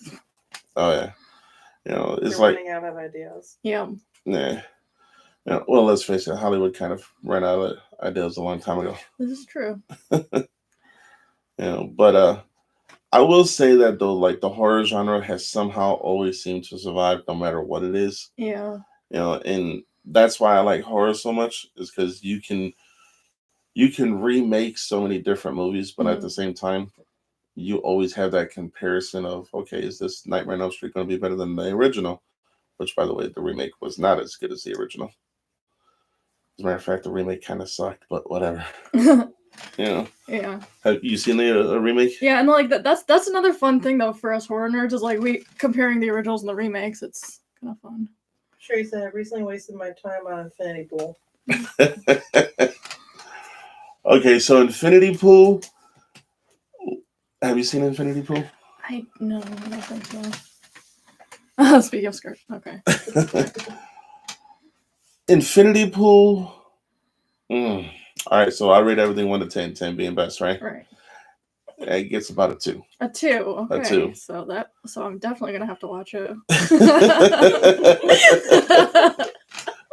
Oh yeah. It's They're like running out of ideas. Yeah. Yeah. Well, let's face it, Hollywood kind of ran out of ideas a long time ago. This is true. But I will say that though, like the horror genre has somehow always seemed to survive no matter what it is. Yeah. And that's why I like horror so much, is because you can remake so many different movies, but at the same time, you always have that comparison of, okay, is this Nightmare on Elm Street going to be better than the original? Which, by the way, the remake was not as good as the original. As a matter of fact, the remake kind of sucked, but whatever. Yeah. Have you seen the remake? Yeah, and like that's another fun thing though for us horror nerds, is like we comparing the originals and the remakes. It's kind of fun. Teresa, I recently wasted my time on Infinity Pool. Okay, so Infinity Pool. Have you seen Infinity Pool? No, I don't think so. Speaking of skirt, okay. Infinity Pool. All right, so I rate everything 1 to 10, 10 being best, right? Right. It gets about a 2. A 2. Okay. A 2. So I'm definitely gonna have to watch it.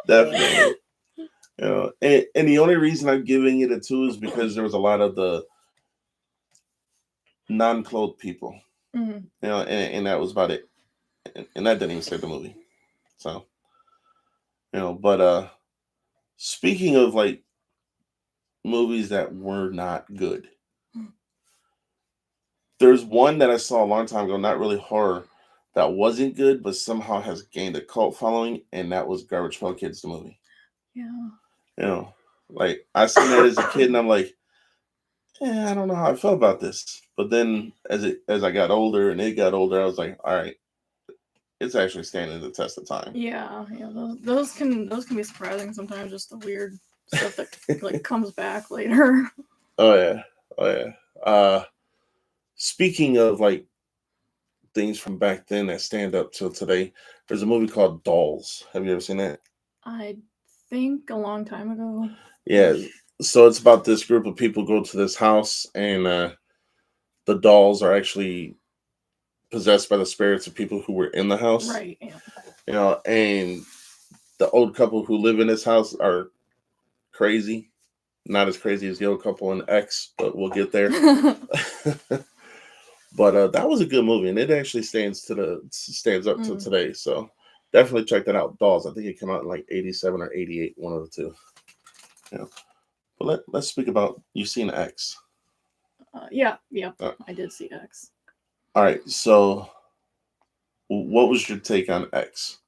Definitely. You know, and the only reason I'm giving it a 2 is because there was a lot of the non-clothed people. Mhm. You know, and that was about it. And that didn't even save the movie. So, you know, but speaking of like movies that were not good, there's one that I saw a long time ago, not really horror, that wasn't good, but somehow has gained a cult following, and that was Garbage Pail Kids, the movie. Yeah. You know, like I seen that as a kid, and I'm like, I don't know how I felt about this. But then as I got older and it got older, I was like, all right, it's actually standing the test of time. Yeah. Those can be surprising sometimes. Just the weird stuff that like comes back later. Oh yeah. Speaking of like things from back then that stand up till today, there's a movie called Dolls. Have you ever seen that? I think a long time ago. Yeah. So it's about this group of people go to this house, and the dolls are actually possessed by the spirits of people who were in the house. Right. Yeah. You know, and the old couple who live in this house are crazy. Not as crazy as the old couple in X, but we'll get there. But that was a good movie, and it actually stands up to today. So definitely check that out. Dolls. I think it came out in like 87 or 88, one of the two. Yeah. But let's speak about, you've seen X. Yeah. I did see X. All right. So what was your take on X?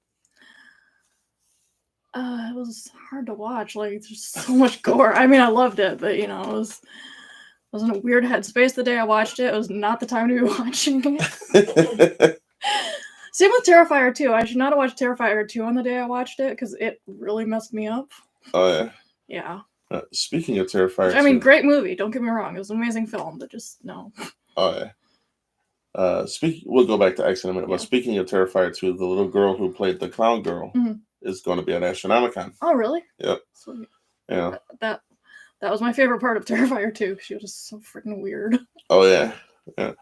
It was hard to watch. Like there's so much gore. I mean, I loved it, but you know, I was in a weird headspace the day I watched it. It was not the time to be watching it. Same with Terrifier 2. I should not have watched Terrifier 2 on the day I watched it because it really messed me up. Oh yeah. Yeah. Speaking of Terrifier, I mean, great movie. Don't get me wrong. It was an amazing film, but just no. Oh yeah. We'll go back to X in a minute. Yeah. But speaking of Terrifier 2, the little girl who played the clown girl is going to be at Astronomicon. Oh really? Yep. Sweet. Yeah. That was my favorite part of Terrifier 2. She was just so freaking weird. Oh yeah. Yeah.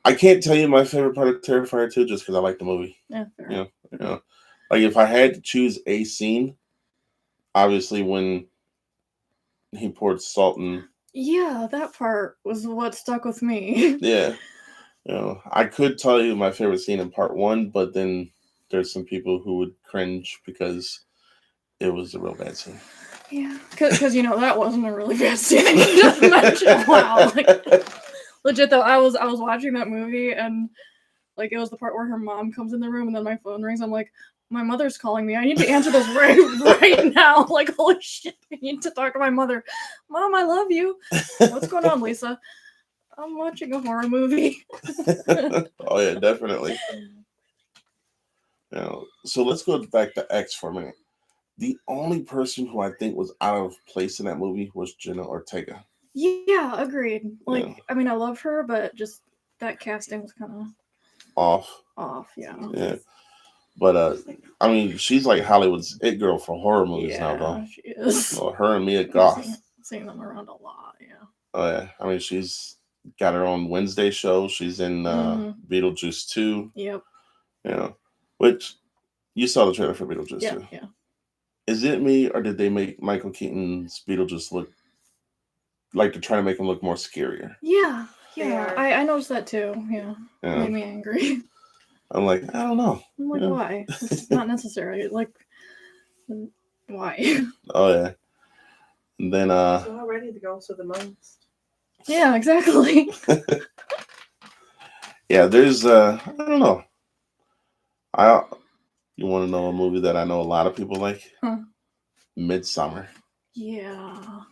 I can't tell you my favorite part of Terrifier 2 just because I like the movie. Yeah. Fair. You know, like if I had to choose a scene, obviously when he poured salt in. Yeah, that part was what stuck with me. Yeah. You know, I could tell you my favorite scene in part 1, but then there's some people who would cringe because it was a real bad scene. Yeah, because you know that wasn't a really bad scene that you just mentioned. Wow, like, legit though, I was watching that movie and like it was the part where her mom comes in the room and then my phone rings. I'm like, my mother's calling me. I need to answer this right now. Like, holy shit, I need to talk to my mother. Mom, I love you. What's going on, Lisa? I'm watching a horror movie. Oh yeah, definitely. You know, so let's go back to X for a minute. The only person who I think was out of place in that movie was Jenna Ortega. Yeah, agreed. Like, Yeah. I mean, I love her, but just that casting was kind of off. Yeah. But I mean, she's like Hollywood's it girl for horror movies now, Yeah, though. she is. So her and Mia Goth. Seeing them around a lot, yeah. Oh yeah, I mean she's got her own Wednesday show. She's in Beetlejuice 2. Yep. You know, which you saw the trailer for Beetlejuice 2. Yeah. Is it me, or did they make Michael Keaton's Beetlejuice look like to try to make him look more scarier? Yeah. I noticed that too. Yeah. Made me angry. I'm like, I don't know. I'm like, why? It's not necessary. Like, why? Oh yeah. And then so how ready to go to the months? Yeah, exactly. Yeah, there's I don't know. You want to know a movie that I know a lot of people like? Huh. Midsummer. Yeah.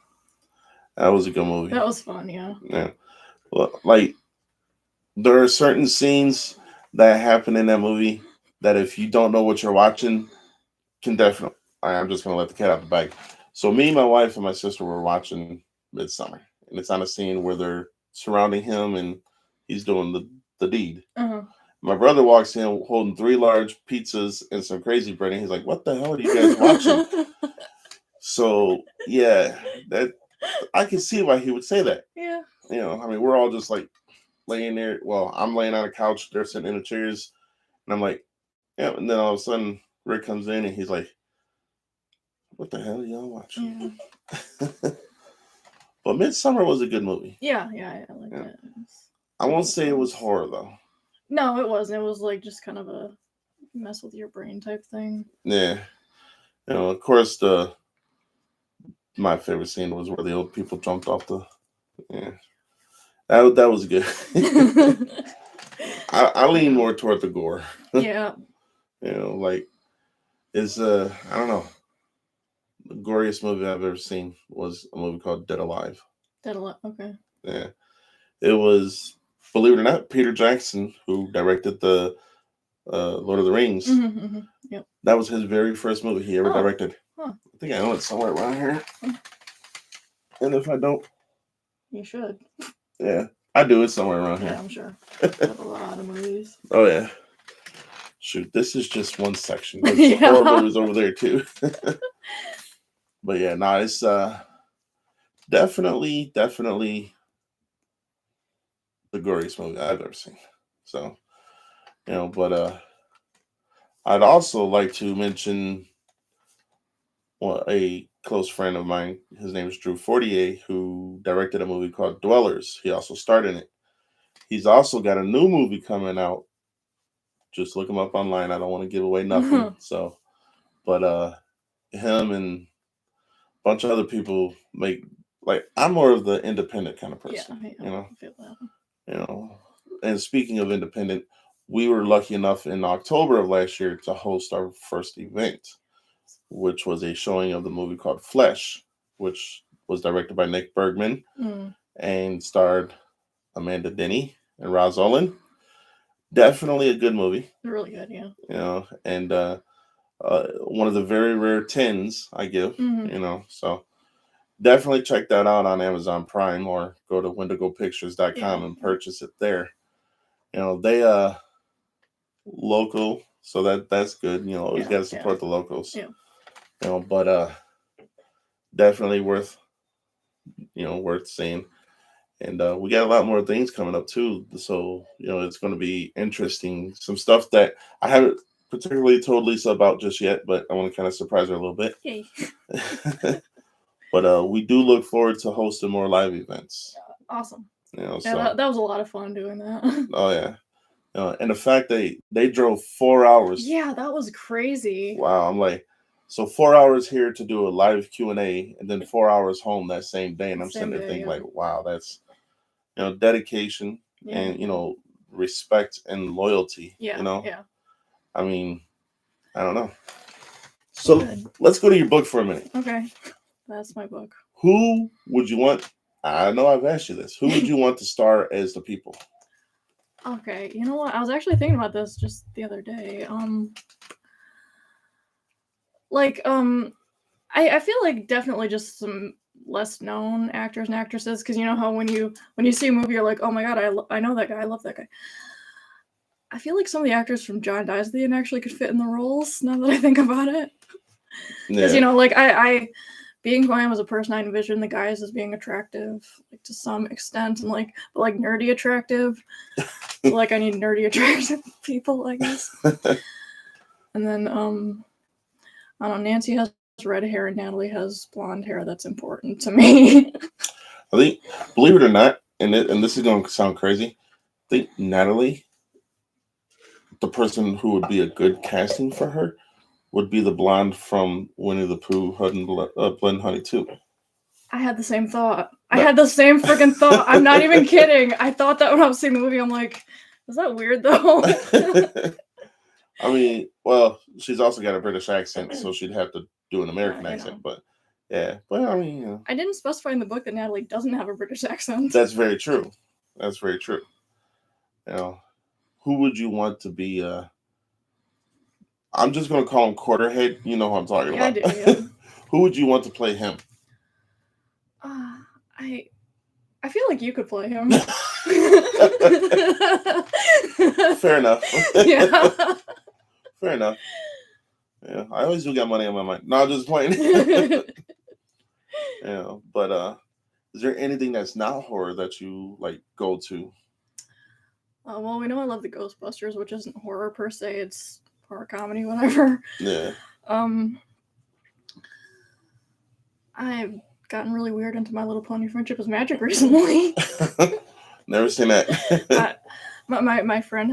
That was a good movie. That was fun, yeah. Yeah. Well, like there are certain scenes that happen in that movie that if you don't know what you're watching, can definitely. I'm just gonna let the cat out the bag. So me, my wife, and my sister were watching Midsummer, and it's on a scene where they're surrounding him and he's doing the deed. Uh-huh. My brother walks in holding 3 large pizzas and some crazy bread, and he's like, "What the hell are you guys watching?" So yeah, that I can see why he would say that. Yeah. You know, I mean, we're all just like laying there. Well, I'm laying on a couch, they're sitting in the chairs, and I'm like, yeah. And then all of a sudden, Rick comes in and he's like, "What the hell are y'all watching?" Yeah. But Midsummer was a good movie. Yeah, I liked Yeah. it. I won't say it was horror though. No, it wasn't. It was like just kind of a mess with your brain type thing. Yeah, you know, of course, my favorite scene was where the old people jumped off the. Yeah, that was good. I lean more toward the gore. Yeah. You know, like it's I don't know. The goriest movie I've ever seen was a movie called Dead Alive. Dead Alive. Okay. Yeah, it was, believe it or not, Peter Jackson who directed the Lord of the Rings. Yep. That was his very first movie he ever directed. Huh. I think I own it somewhere around here. And if I don't, You should. yeah, I do it somewhere around Yeah, here. I'm sure. Have a lot of movies. Oh yeah. Shoot, this is just one section. There's Yeah. horror movies over there too. But yeah, no, it's definitely the goriest movie I've ever seen. So, you know, but I'd also like to mention a close friend of mine. His name is Drew Fortier, who directed a movie called Dwellers. He also starred in it. He's also got a new movie coming out. Just look him up online. I don't want to give away nothing. So, but him and a bunch of other people make, like, I'm more of the independent kind of person. Yeah, you know. I feel that. You know. And speaking of independent, we were lucky enough in October of last year to host our first event, which was a showing of the movie called Flesh, which was directed by Nick Bergman and starred Amanda Denny and Roz Olin. Definitely a good movie. Really good, yeah. You know, and one of the very rare 10s I give, you know, so definitely check that out on Amazon Prime or go to wendigopictures.com and purchase it there. You know, they local, so that's good. You know, always got to support the locals. Yeah. You know, but definitely worth seeing. And we got a lot more things coming up too. So, you know, it's going to be interesting. Some stuff that I haven't particularly told Lisa about just yet, but I want to kind of surprise her a little bit. Yay. But we do look forward to hosting more live events. Awesome. You know, yeah, so that was a lot of fun doing that. Oh yeah. And the fact they drove 4 hours. Yeah, that was crazy. Wow, I'm like, so 4 hours here to do a live Q&A, and then 4 hours home that same day, and I'm sitting there thinking like, wow, that's, you know, dedication and, you know, respect and loyalty. Yeah, you know. Yeah. I mean, I don't know. So let's go to your book for a minute. Okay, that's my book. Who would you want? I know I've asked you this. Who would you want to star as the people? Okay, you know what? I was actually thinking about this just the other day. I feel like definitely just some less known actors and actresses, because you know how when you see a movie you're like, oh my god, I know that guy, I love that guy. I feel like some of the actors from John Dies at the End actually could fit in the roles now that I think about it. Because you know, like I being who I am as a person, I envision the guys as being attractive, like to some extent, and like nerdy attractive. So, like I need nerdy attractive people, I guess. And then I don't know, Nancy has red hair and Natalie has blonde hair. That's important to me. I think, believe it or not, and this is going to sound crazy, I think Natalie, the person who would be a good casting for her, would be the blonde from Winnie the Pooh, Blood and Honey 2. I had the same thought. I had the same freaking thought. I'm not even kidding. I thought that when I was seeing the movie. I'm like, is that weird though? I mean, well, she's also got a British accent, so she'd have to do an American accent. But yeah, but I mean, you know. I didn't specify in the book that Natalie doesn't have a British accent. That's very true. That's very true. You know, who would you want to be? I'm just gonna call him Quarterhead. You know who I'm talking Yeah, I about. do. Yeah. Who would you want to play him? I feel like you could play him. Fair enough. Yeah. Fair enough. Yeah, I always do got money on my mind. No, I'm just playing. Yeah, but is there anything that's not horror that you like go to? Well, we know I love the Ghostbusters, which isn't horror per se. It's horror comedy, whatever. Yeah. I've gotten really weird into My Little Pony: Friendship is Magic recently. Never seen that. My friend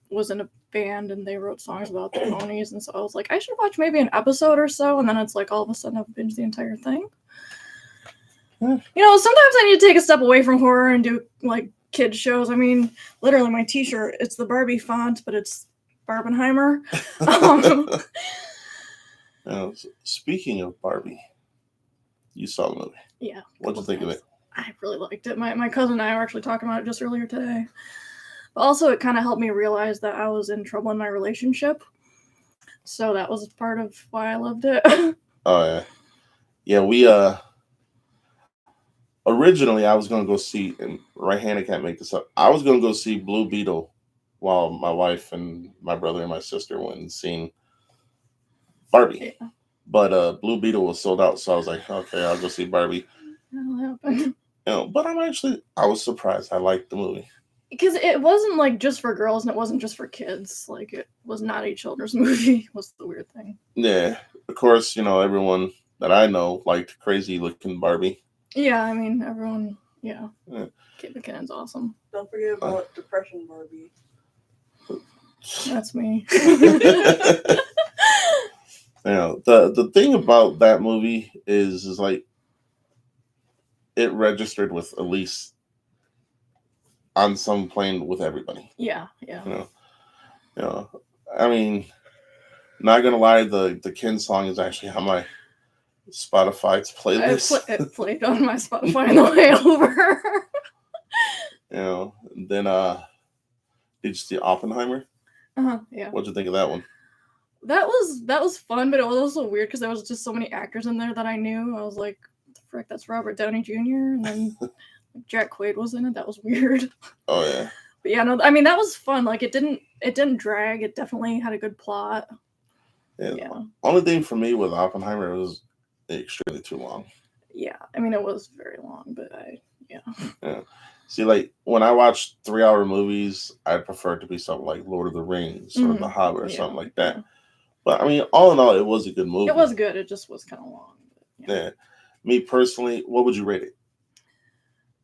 was in a band and they wrote songs about the ponies, and so I was like, I should watch maybe an episode or so, and then it's like all of a sudden I've binged the entire thing. Sometimes I need to take a step away from horror and do like kids shows. I mean, literally my t-shirt, it's the Barbie font, but it's Barbenheimer. Speaking of Barbie, you saw the movie. Yeah. What'd you think of it? I really liked it. My cousin and I were actually talking about it just earlier today. But also, it kind of helped me realize that I was in trouble in my relationship. So that was part of why I loved it. Oh, yeah. Yeah, we, originally I was going to go see, and right-handed can't make this up, I was going to go see Blue Beetle while my wife and my brother and my sister went and seen Barbie. Yeah. But Blue Beetle was sold out, so I was like, okay, I'll go see Barbie. That'll happen. But I was surprised. I liked the movie. Because it wasn't like just for girls and it wasn't just for kids. Like, it was not a children's movie, was the weird thing. Yeah. Of course, everyone that I know liked crazy looking Barbie. Yeah, I mean, everyone, yeah. Kate McKinnon's awesome. Don't forget about Depression Barbie. That's me. The thing about that movie is like it registered with at least on some plane with everybody. Yeah. I mean, not gonna lie, the Ken song is actually on my Spotify's playlist. It played on my Spotify on the way over. Then did you see Oppenheimer? Yeah. What'd you think of that one? That was fun, but it was also weird because there was just so many actors in there that I knew. I was like, what the frick, that's Robert Downey Jr. And then Jack Quaid was in it. That was weird. Oh yeah. But yeah, no, I mean that was fun. Like it didn't drag. It definitely had a good plot. Yeah. Only thing for me with Oppenheimer, it was extremely too long. Yeah, I mean it was very long, but Yeah. See, like when I watch 3-hour movies, I prefer it to be something like Lord of the Rings or The Hobbit or something like that. Yeah. But I mean, all in all, it was a good movie. It was good. It just was kind of long. But, yeah. Me personally, what would you rate it?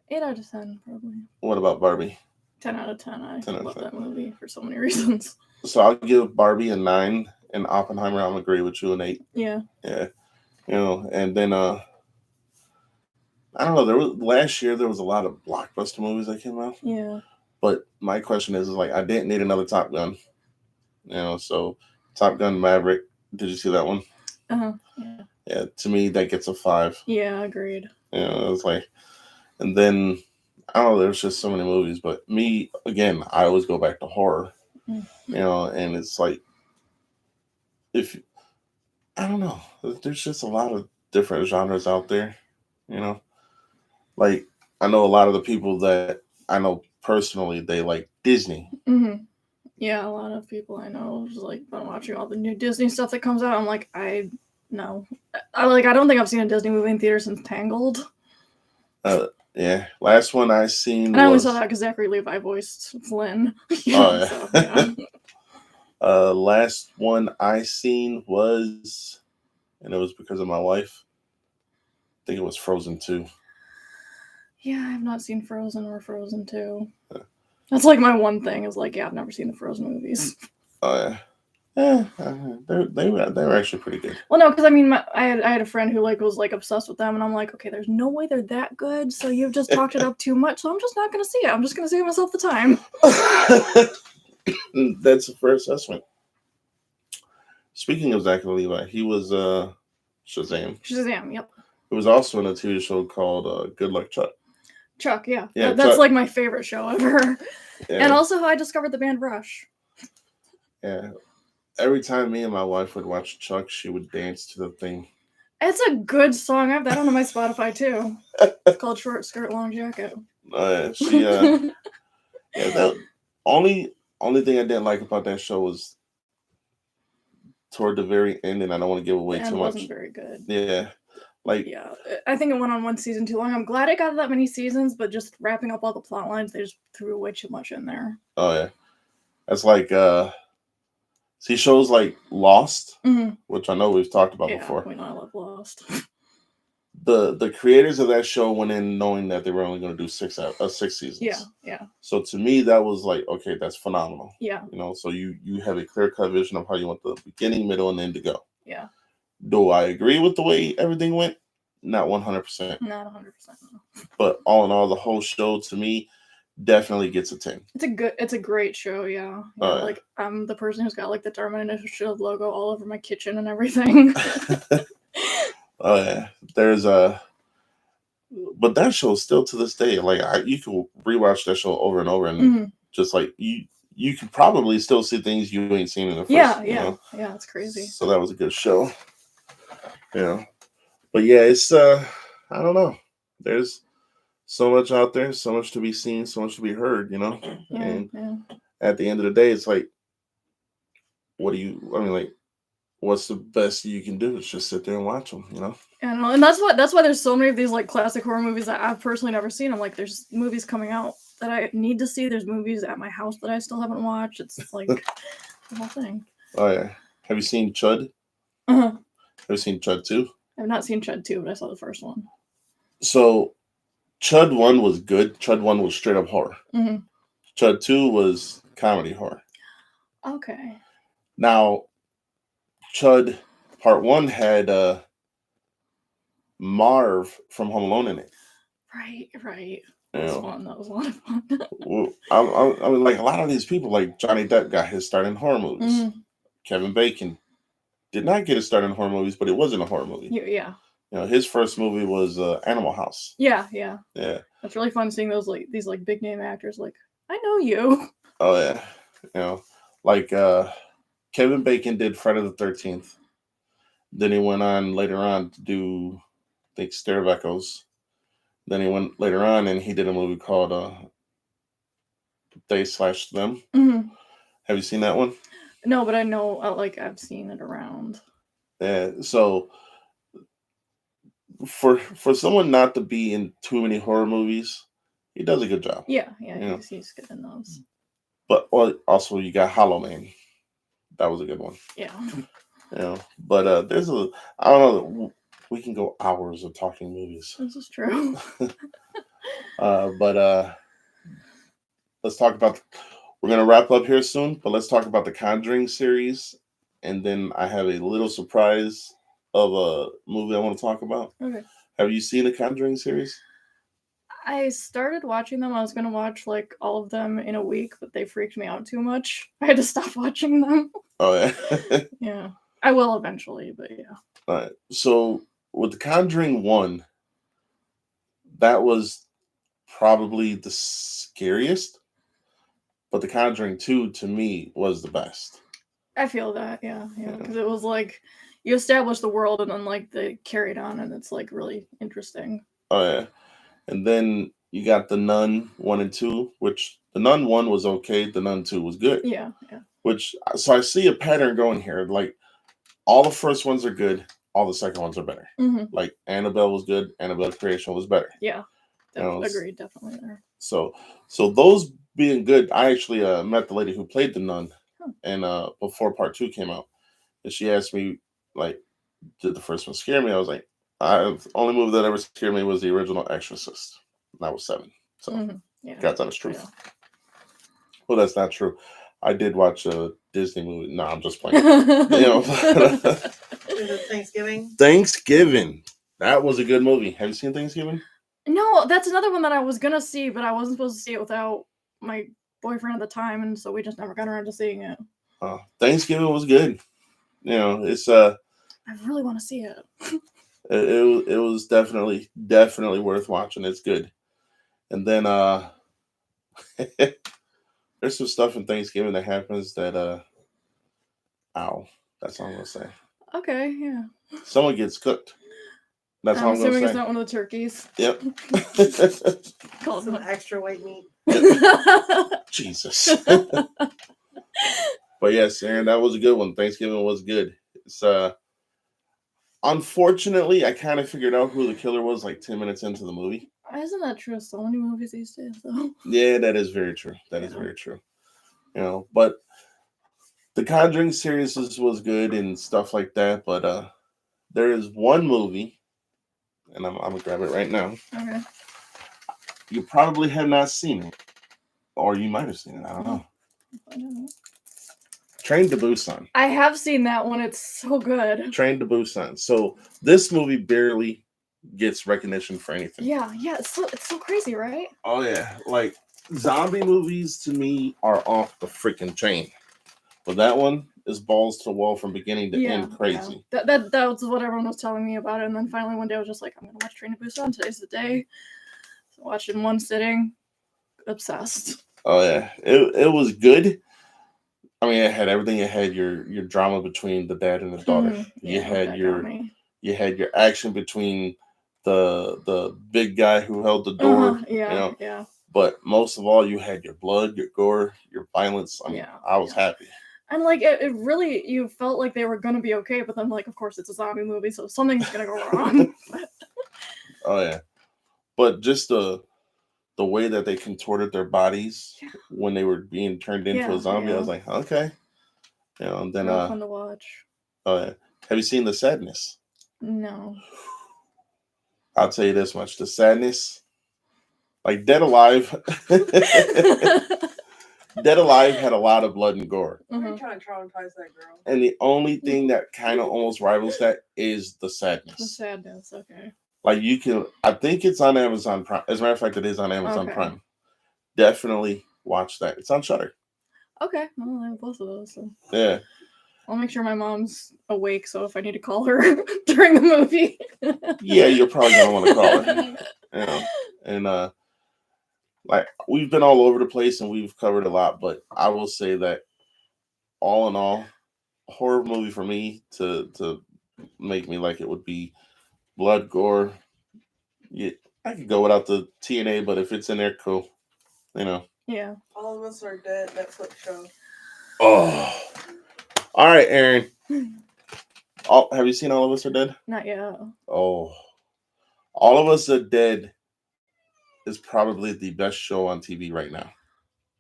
8 out of 10, probably. What about Barbie? 10 out of 10. I love that movie for so many reasons. So I'll give Barbie a 9, and Oppenheimer, I'm agree with you, an 8. Yeah. Yeah. And then I don't know. Last year there was a lot of blockbuster movies that came out. Yeah. But my question is like I didn't need another Top Gun. So Top Gun Maverick. Did you see that one? Yeah. Yeah. To me, that gets a 5. Yeah, agreed. It's like, and then I don't know. There's just so many movies, but me again, I always go back to horror. And it's like I don't know. There's just a lot of different genres out there. Like I know a lot of the people that I know personally, they like Disney. Mm-hmm. Yeah, a lot of people I know just like been watching all the new Disney stuff that comes out. I'm like, I don't think I've seen a Disney movie in theater since Tangled. Yeah, last one I seen. And I only saw that because Zachary Levi voiced Flynn. Oh yeah. So, last one I seen was, and it was because of my wife. I think it was Frozen 2. Yeah, I have not seen Frozen or Frozen 2. That's like my one thing is like, I've never seen the Frozen movies. Oh yeah. They were actually pretty good. Well, no, because I mean, I had a friend who like was like obsessed with them, and I'm like, okay, there's no way they're that good, so you've just talked it up too much, so I'm just not gonna see it. I'm just gonna save myself the time. That's a fair assessment. Speaking of Zachary Levi, he was Shazam. Shazam, yep. It was also in a TV show called Good Luck Chuck. Chuck, yeah. That's Chuck. like my favorite show ever. Yeah. And also how I discovered the band Rush. Yeah. Every time me and my wife would watch Chuck, she would dance to the thing. It's a good song. I have that on my Spotify too. It's called Short Skirt Long Jacket. She yeah, that only thing I didn't like about that show was toward the very end, and I don't want to give away The too end much. wasn't very good. Yeah, like Yeah, I think it went on one season too long. I'm glad it got that many seasons, but just wrapping up all the plot lines, they just threw way too much in there. oh yeah, that's like see shows like Lost, which I know we've talked about before. We know I love Lost. The creators of that show went in knowing that they were only going to do six seasons. Yeah. So to me, that was like, okay, that's phenomenal. Yeah. You know, so you have a clear cut vision of how you want the beginning, middle, and end to go. Yeah. Do I agree with the way everything went? Not 100%. Not 100%. No. But all in all, the whole show to me definitely gets a 10. It's a great show. Yeah. Like I'm the person who's got like the Darman Initiative logo all over my kitchen and everything. Oh yeah, there's but that show still to this day, like you can rewatch that show over and over, and just like you can probably still see things you ain't seen in the first. Yeah, it's crazy. So that was a good show. Yeah, but yeah, it's I don't know. There's so much out there, so much to be seen, so much to be heard, you know. And at the end of the day, it's like, what's the best you can do? Is just sit there and watch them, you know. And that's why there's so many of these like classic horror movies that I've personally never seen. I'm like, there's movies coming out that I need to see. There's movies at my house that I still haven't watched. It's like the whole thing. Oh yeah, have you seen Chud? Have you seen Chud 2? I've not seen Chud 2, but I saw the first one. So Chud 1 was good. Chud 1 was straight up horror. Chud 2 was comedy horror. Okay. Now, Chud Part 1 had Marv from Home Alone in it. Right. That was fun. That was a lot of fun. Well, I mean, like a lot of these people, like Johnny Depp got his start in horror movies. Kevin Bacon did not get his start in horror movies, but it wasn't a horror movie. Yeah. You know, his first movie was Animal House. Yeah. It's really fun seeing these like big name actors. Like, I know you. Oh yeah, you know, like Kevin Bacon did Friday the 13th. Then he went on later on to do, I think, Stare of Echoes. Then he went later on and he did a movie called They/Them. Have you seen that one? No, but I know, like, I've seen it around. Yeah. So for someone not to be in too many horror movies, he does a good job. Yeah, he's good in those. But also you got Hollow Man. That was a good one. Yeah. You know, but there's I don't know. We can go hours of talking movies. This is true. But let's talk about. We're gonna wrap up here soon, but let's talk about the Conjuring series, and then I have a little surprise of a movie I want to talk about. Okay. Have you seen the Conjuring series? I started watching them. I was gonna watch like all of them in a week, but they freaked me out too much. I had to stop watching them. Oh yeah. Yeah, I will eventually, but yeah. All right. So with the Conjuring 1, that was probably the scariest, but the Conjuring 2 to me was the best. I feel that, yeah, because it was like you establish the world and then like they carried on, and it's like really interesting. Oh yeah, and then you got the Nun 1 and 2, which the Nun 1 was okay, the Nun 2 was good. Yeah. So I see a pattern going here. Like all the first ones are good, all the second ones are better. Like Annabelle was good, Annabelle Creation was better. Yeah, agreed, definitely there. So those being good, I actually met the lady who played the Nun, and before Part 2 came out, and she asked me like, did the first one scare me? I was like, the only movie that ever scared me was the original Exorcist. And I was 7. So God's honest truth. Yeah. Well, that's not true. I did watch a Disney movie. No, I'm just playing. Is it Thanksgiving? Thanksgiving. That was a good movie. Have you seen Thanksgiving? No, that's another one that I was gonna see, but I wasn't supposed to see it without my boyfriend at the time, and so we just never got around to seeing it. Thanksgiving was good. You know, it's I really want to see it. it was definitely worth watching. It's good. And then there's some stuff in Thanksgiving that happens that Ow. That's all I'm gonna say. Okay, yeah. Someone gets cooked. That's all I'm I'm gonna assuming it's say. not one of the turkeys. Yep. Called Some extra white meat. Jesus. But yes, Aaron, that was a good one. Thanksgiving was good. It's unfortunately I kind of figured out who the killer was like 10 minutes into the movie. Isn't that true? So many movies these days, though. Yeah, that is very true. That is Yeah. very true. You know, but the Conjuring series was good and stuff like that. But there is one movie, and I'm gonna grab it right now. Okay. You probably have not seen it, or you might have seen it. I don't know. I don't know. Train to Busan. I have seen that one. It's so good. Train to Busan. So this movie barely gets recognition for anything. Yeah. It's so crazy, right? Oh yeah, like zombie movies to me are off the freaking chain, but that one is balls to the wall from beginning to end, crazy. Yeah. That was what everyone was telling me about it, and then finally one day I was just like, I'm gonna watch Train to Busan. Today's the day. So watched it in one sitting. Obsessed. Oh yeah, it was good. I mean, it had everything. It had your drama between the dad and the daughter. You had you had your action between the big guy who held the door. Yeah. But most of all, you had your blood, your gore, your violence. I mean, I was happy. And like it really, you felt like they were gonna be okay, but then like, of course, it's a zombie movie, so something's gonna go wrong. Oh yeah, but just the way that they contorted their bodies when they were being turned into a zombie, I was like, okay. You know, and then fun to watch. Have you seen The Sadness? No. I'll tell you this much: The Sadness, like Dead Alive. Dead Alive had a lot of blood and gore. Why are you trying to traumatize that girl? And the only thing that kind of almost rivals that is The Sadness. The Sadness, okay. Like you can, I think it's on Amazon Prime. As a matter of fact, it is on Amazon Prime. Definitely watch that. It's on Shudder. Okay, well, I have both of those. So. Yeah. I'll make sure my mom's awake, so if I need to call her during the movie. Yeah, you're probably gonna want to call her. You know, and like we've been all over the place and we've covered a lot, but I will say that all in all, a horror movie for me to make me like it would be blood, gore. Yeah, I could go without the TNA, but if it's in there, cool. You know. Yeah. All of Us Are Dead Netflix show. Oh. All right, Aaron. Have you seen All of Us Are Dead? Not yet. Oh. All of Us Are Dead is probably the best show on TV right now.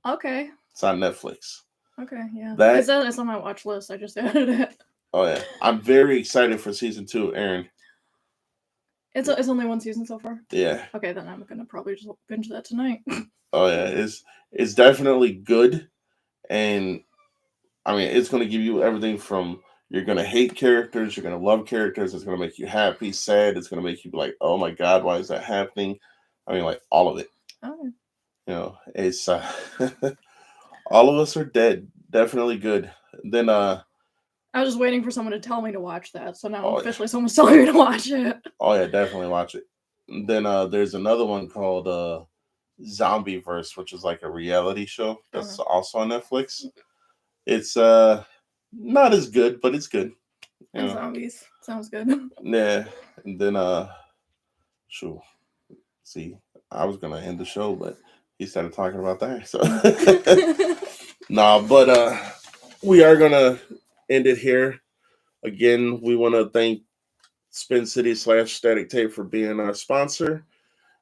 Okay. It's on Netflix. Okay, yeah. It's on my watch list. I just added it. Oh, yeah. I'm very excited for season 2, Aaron. It's only one season so far? Yeah. Okay, then I'm going to probably just binge that tonight. Oh, yeah. It's definitely good. And, I mean, it's going to give you everything from you're going to hate characters, you're going to love characters, it's going to make you happy, sad, it's going to make you be like, oh my God, why is that happening? I mean, like, all of it. Oh. You know, it's All of Us Are Dead. Definitely good. Then I was just waiting for someone to tell me to watch that, so now officially someone's telling me to watch it. Oh yeah, definitely watch it. And then there's another one called Zombieverse, which is like a reality show that's also on Netflix. It's not as good, but it's good. And zombies. Sounds good. Yeah. And then see, I was gonna end the show, but he started talking about that. So but we are gonna end it here. Again, we want to thank Spin City /Static Tape for being our sponsor.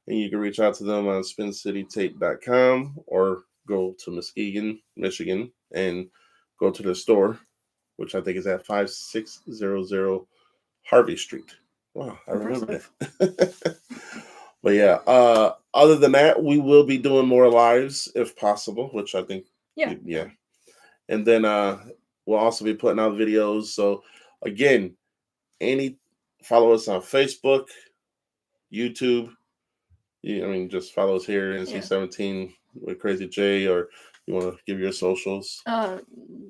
And you can reach out to them on spincitytape.com or go to Muskegon, Michigan, and go to the store, which I think is at 5600 Harvey Street. Wow, I remember that. But yeah, other than that, we will be doing more lives if possible, which I think, yeah. And then we'll also be putting out videos. So again, follow us on Facebook, YouTube. Just follow us here, NC-17 with Crazy J, or you want to give your socials?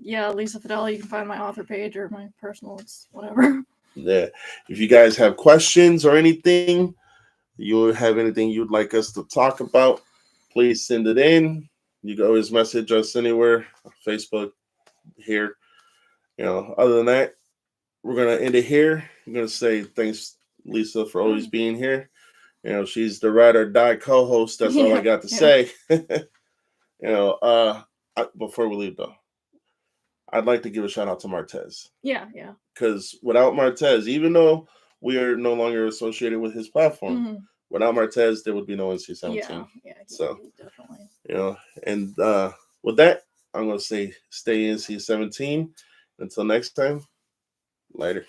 Yeah, Lisa Fidel. You can find my author page or my personal. It's whatever. Yeah. If you guys have questions or anything, you have anything you'd like us to talk about, please send it in. You can always message us anywhere, Facebook, here. Other than that, we're gonna end it here. I'm gonna say thanks, Lisa, for always being here. She's the ride or die co-host. That's all I got to say. Before we leave though, I'd like to give a shout out to Martez. Yeah. Because without Martez, even though we are no longer associated with his platform, without Martez, there would be no NC-17. Yeah. So definitely. And with that, I'm gonna say stay NC-17. Until next time, later.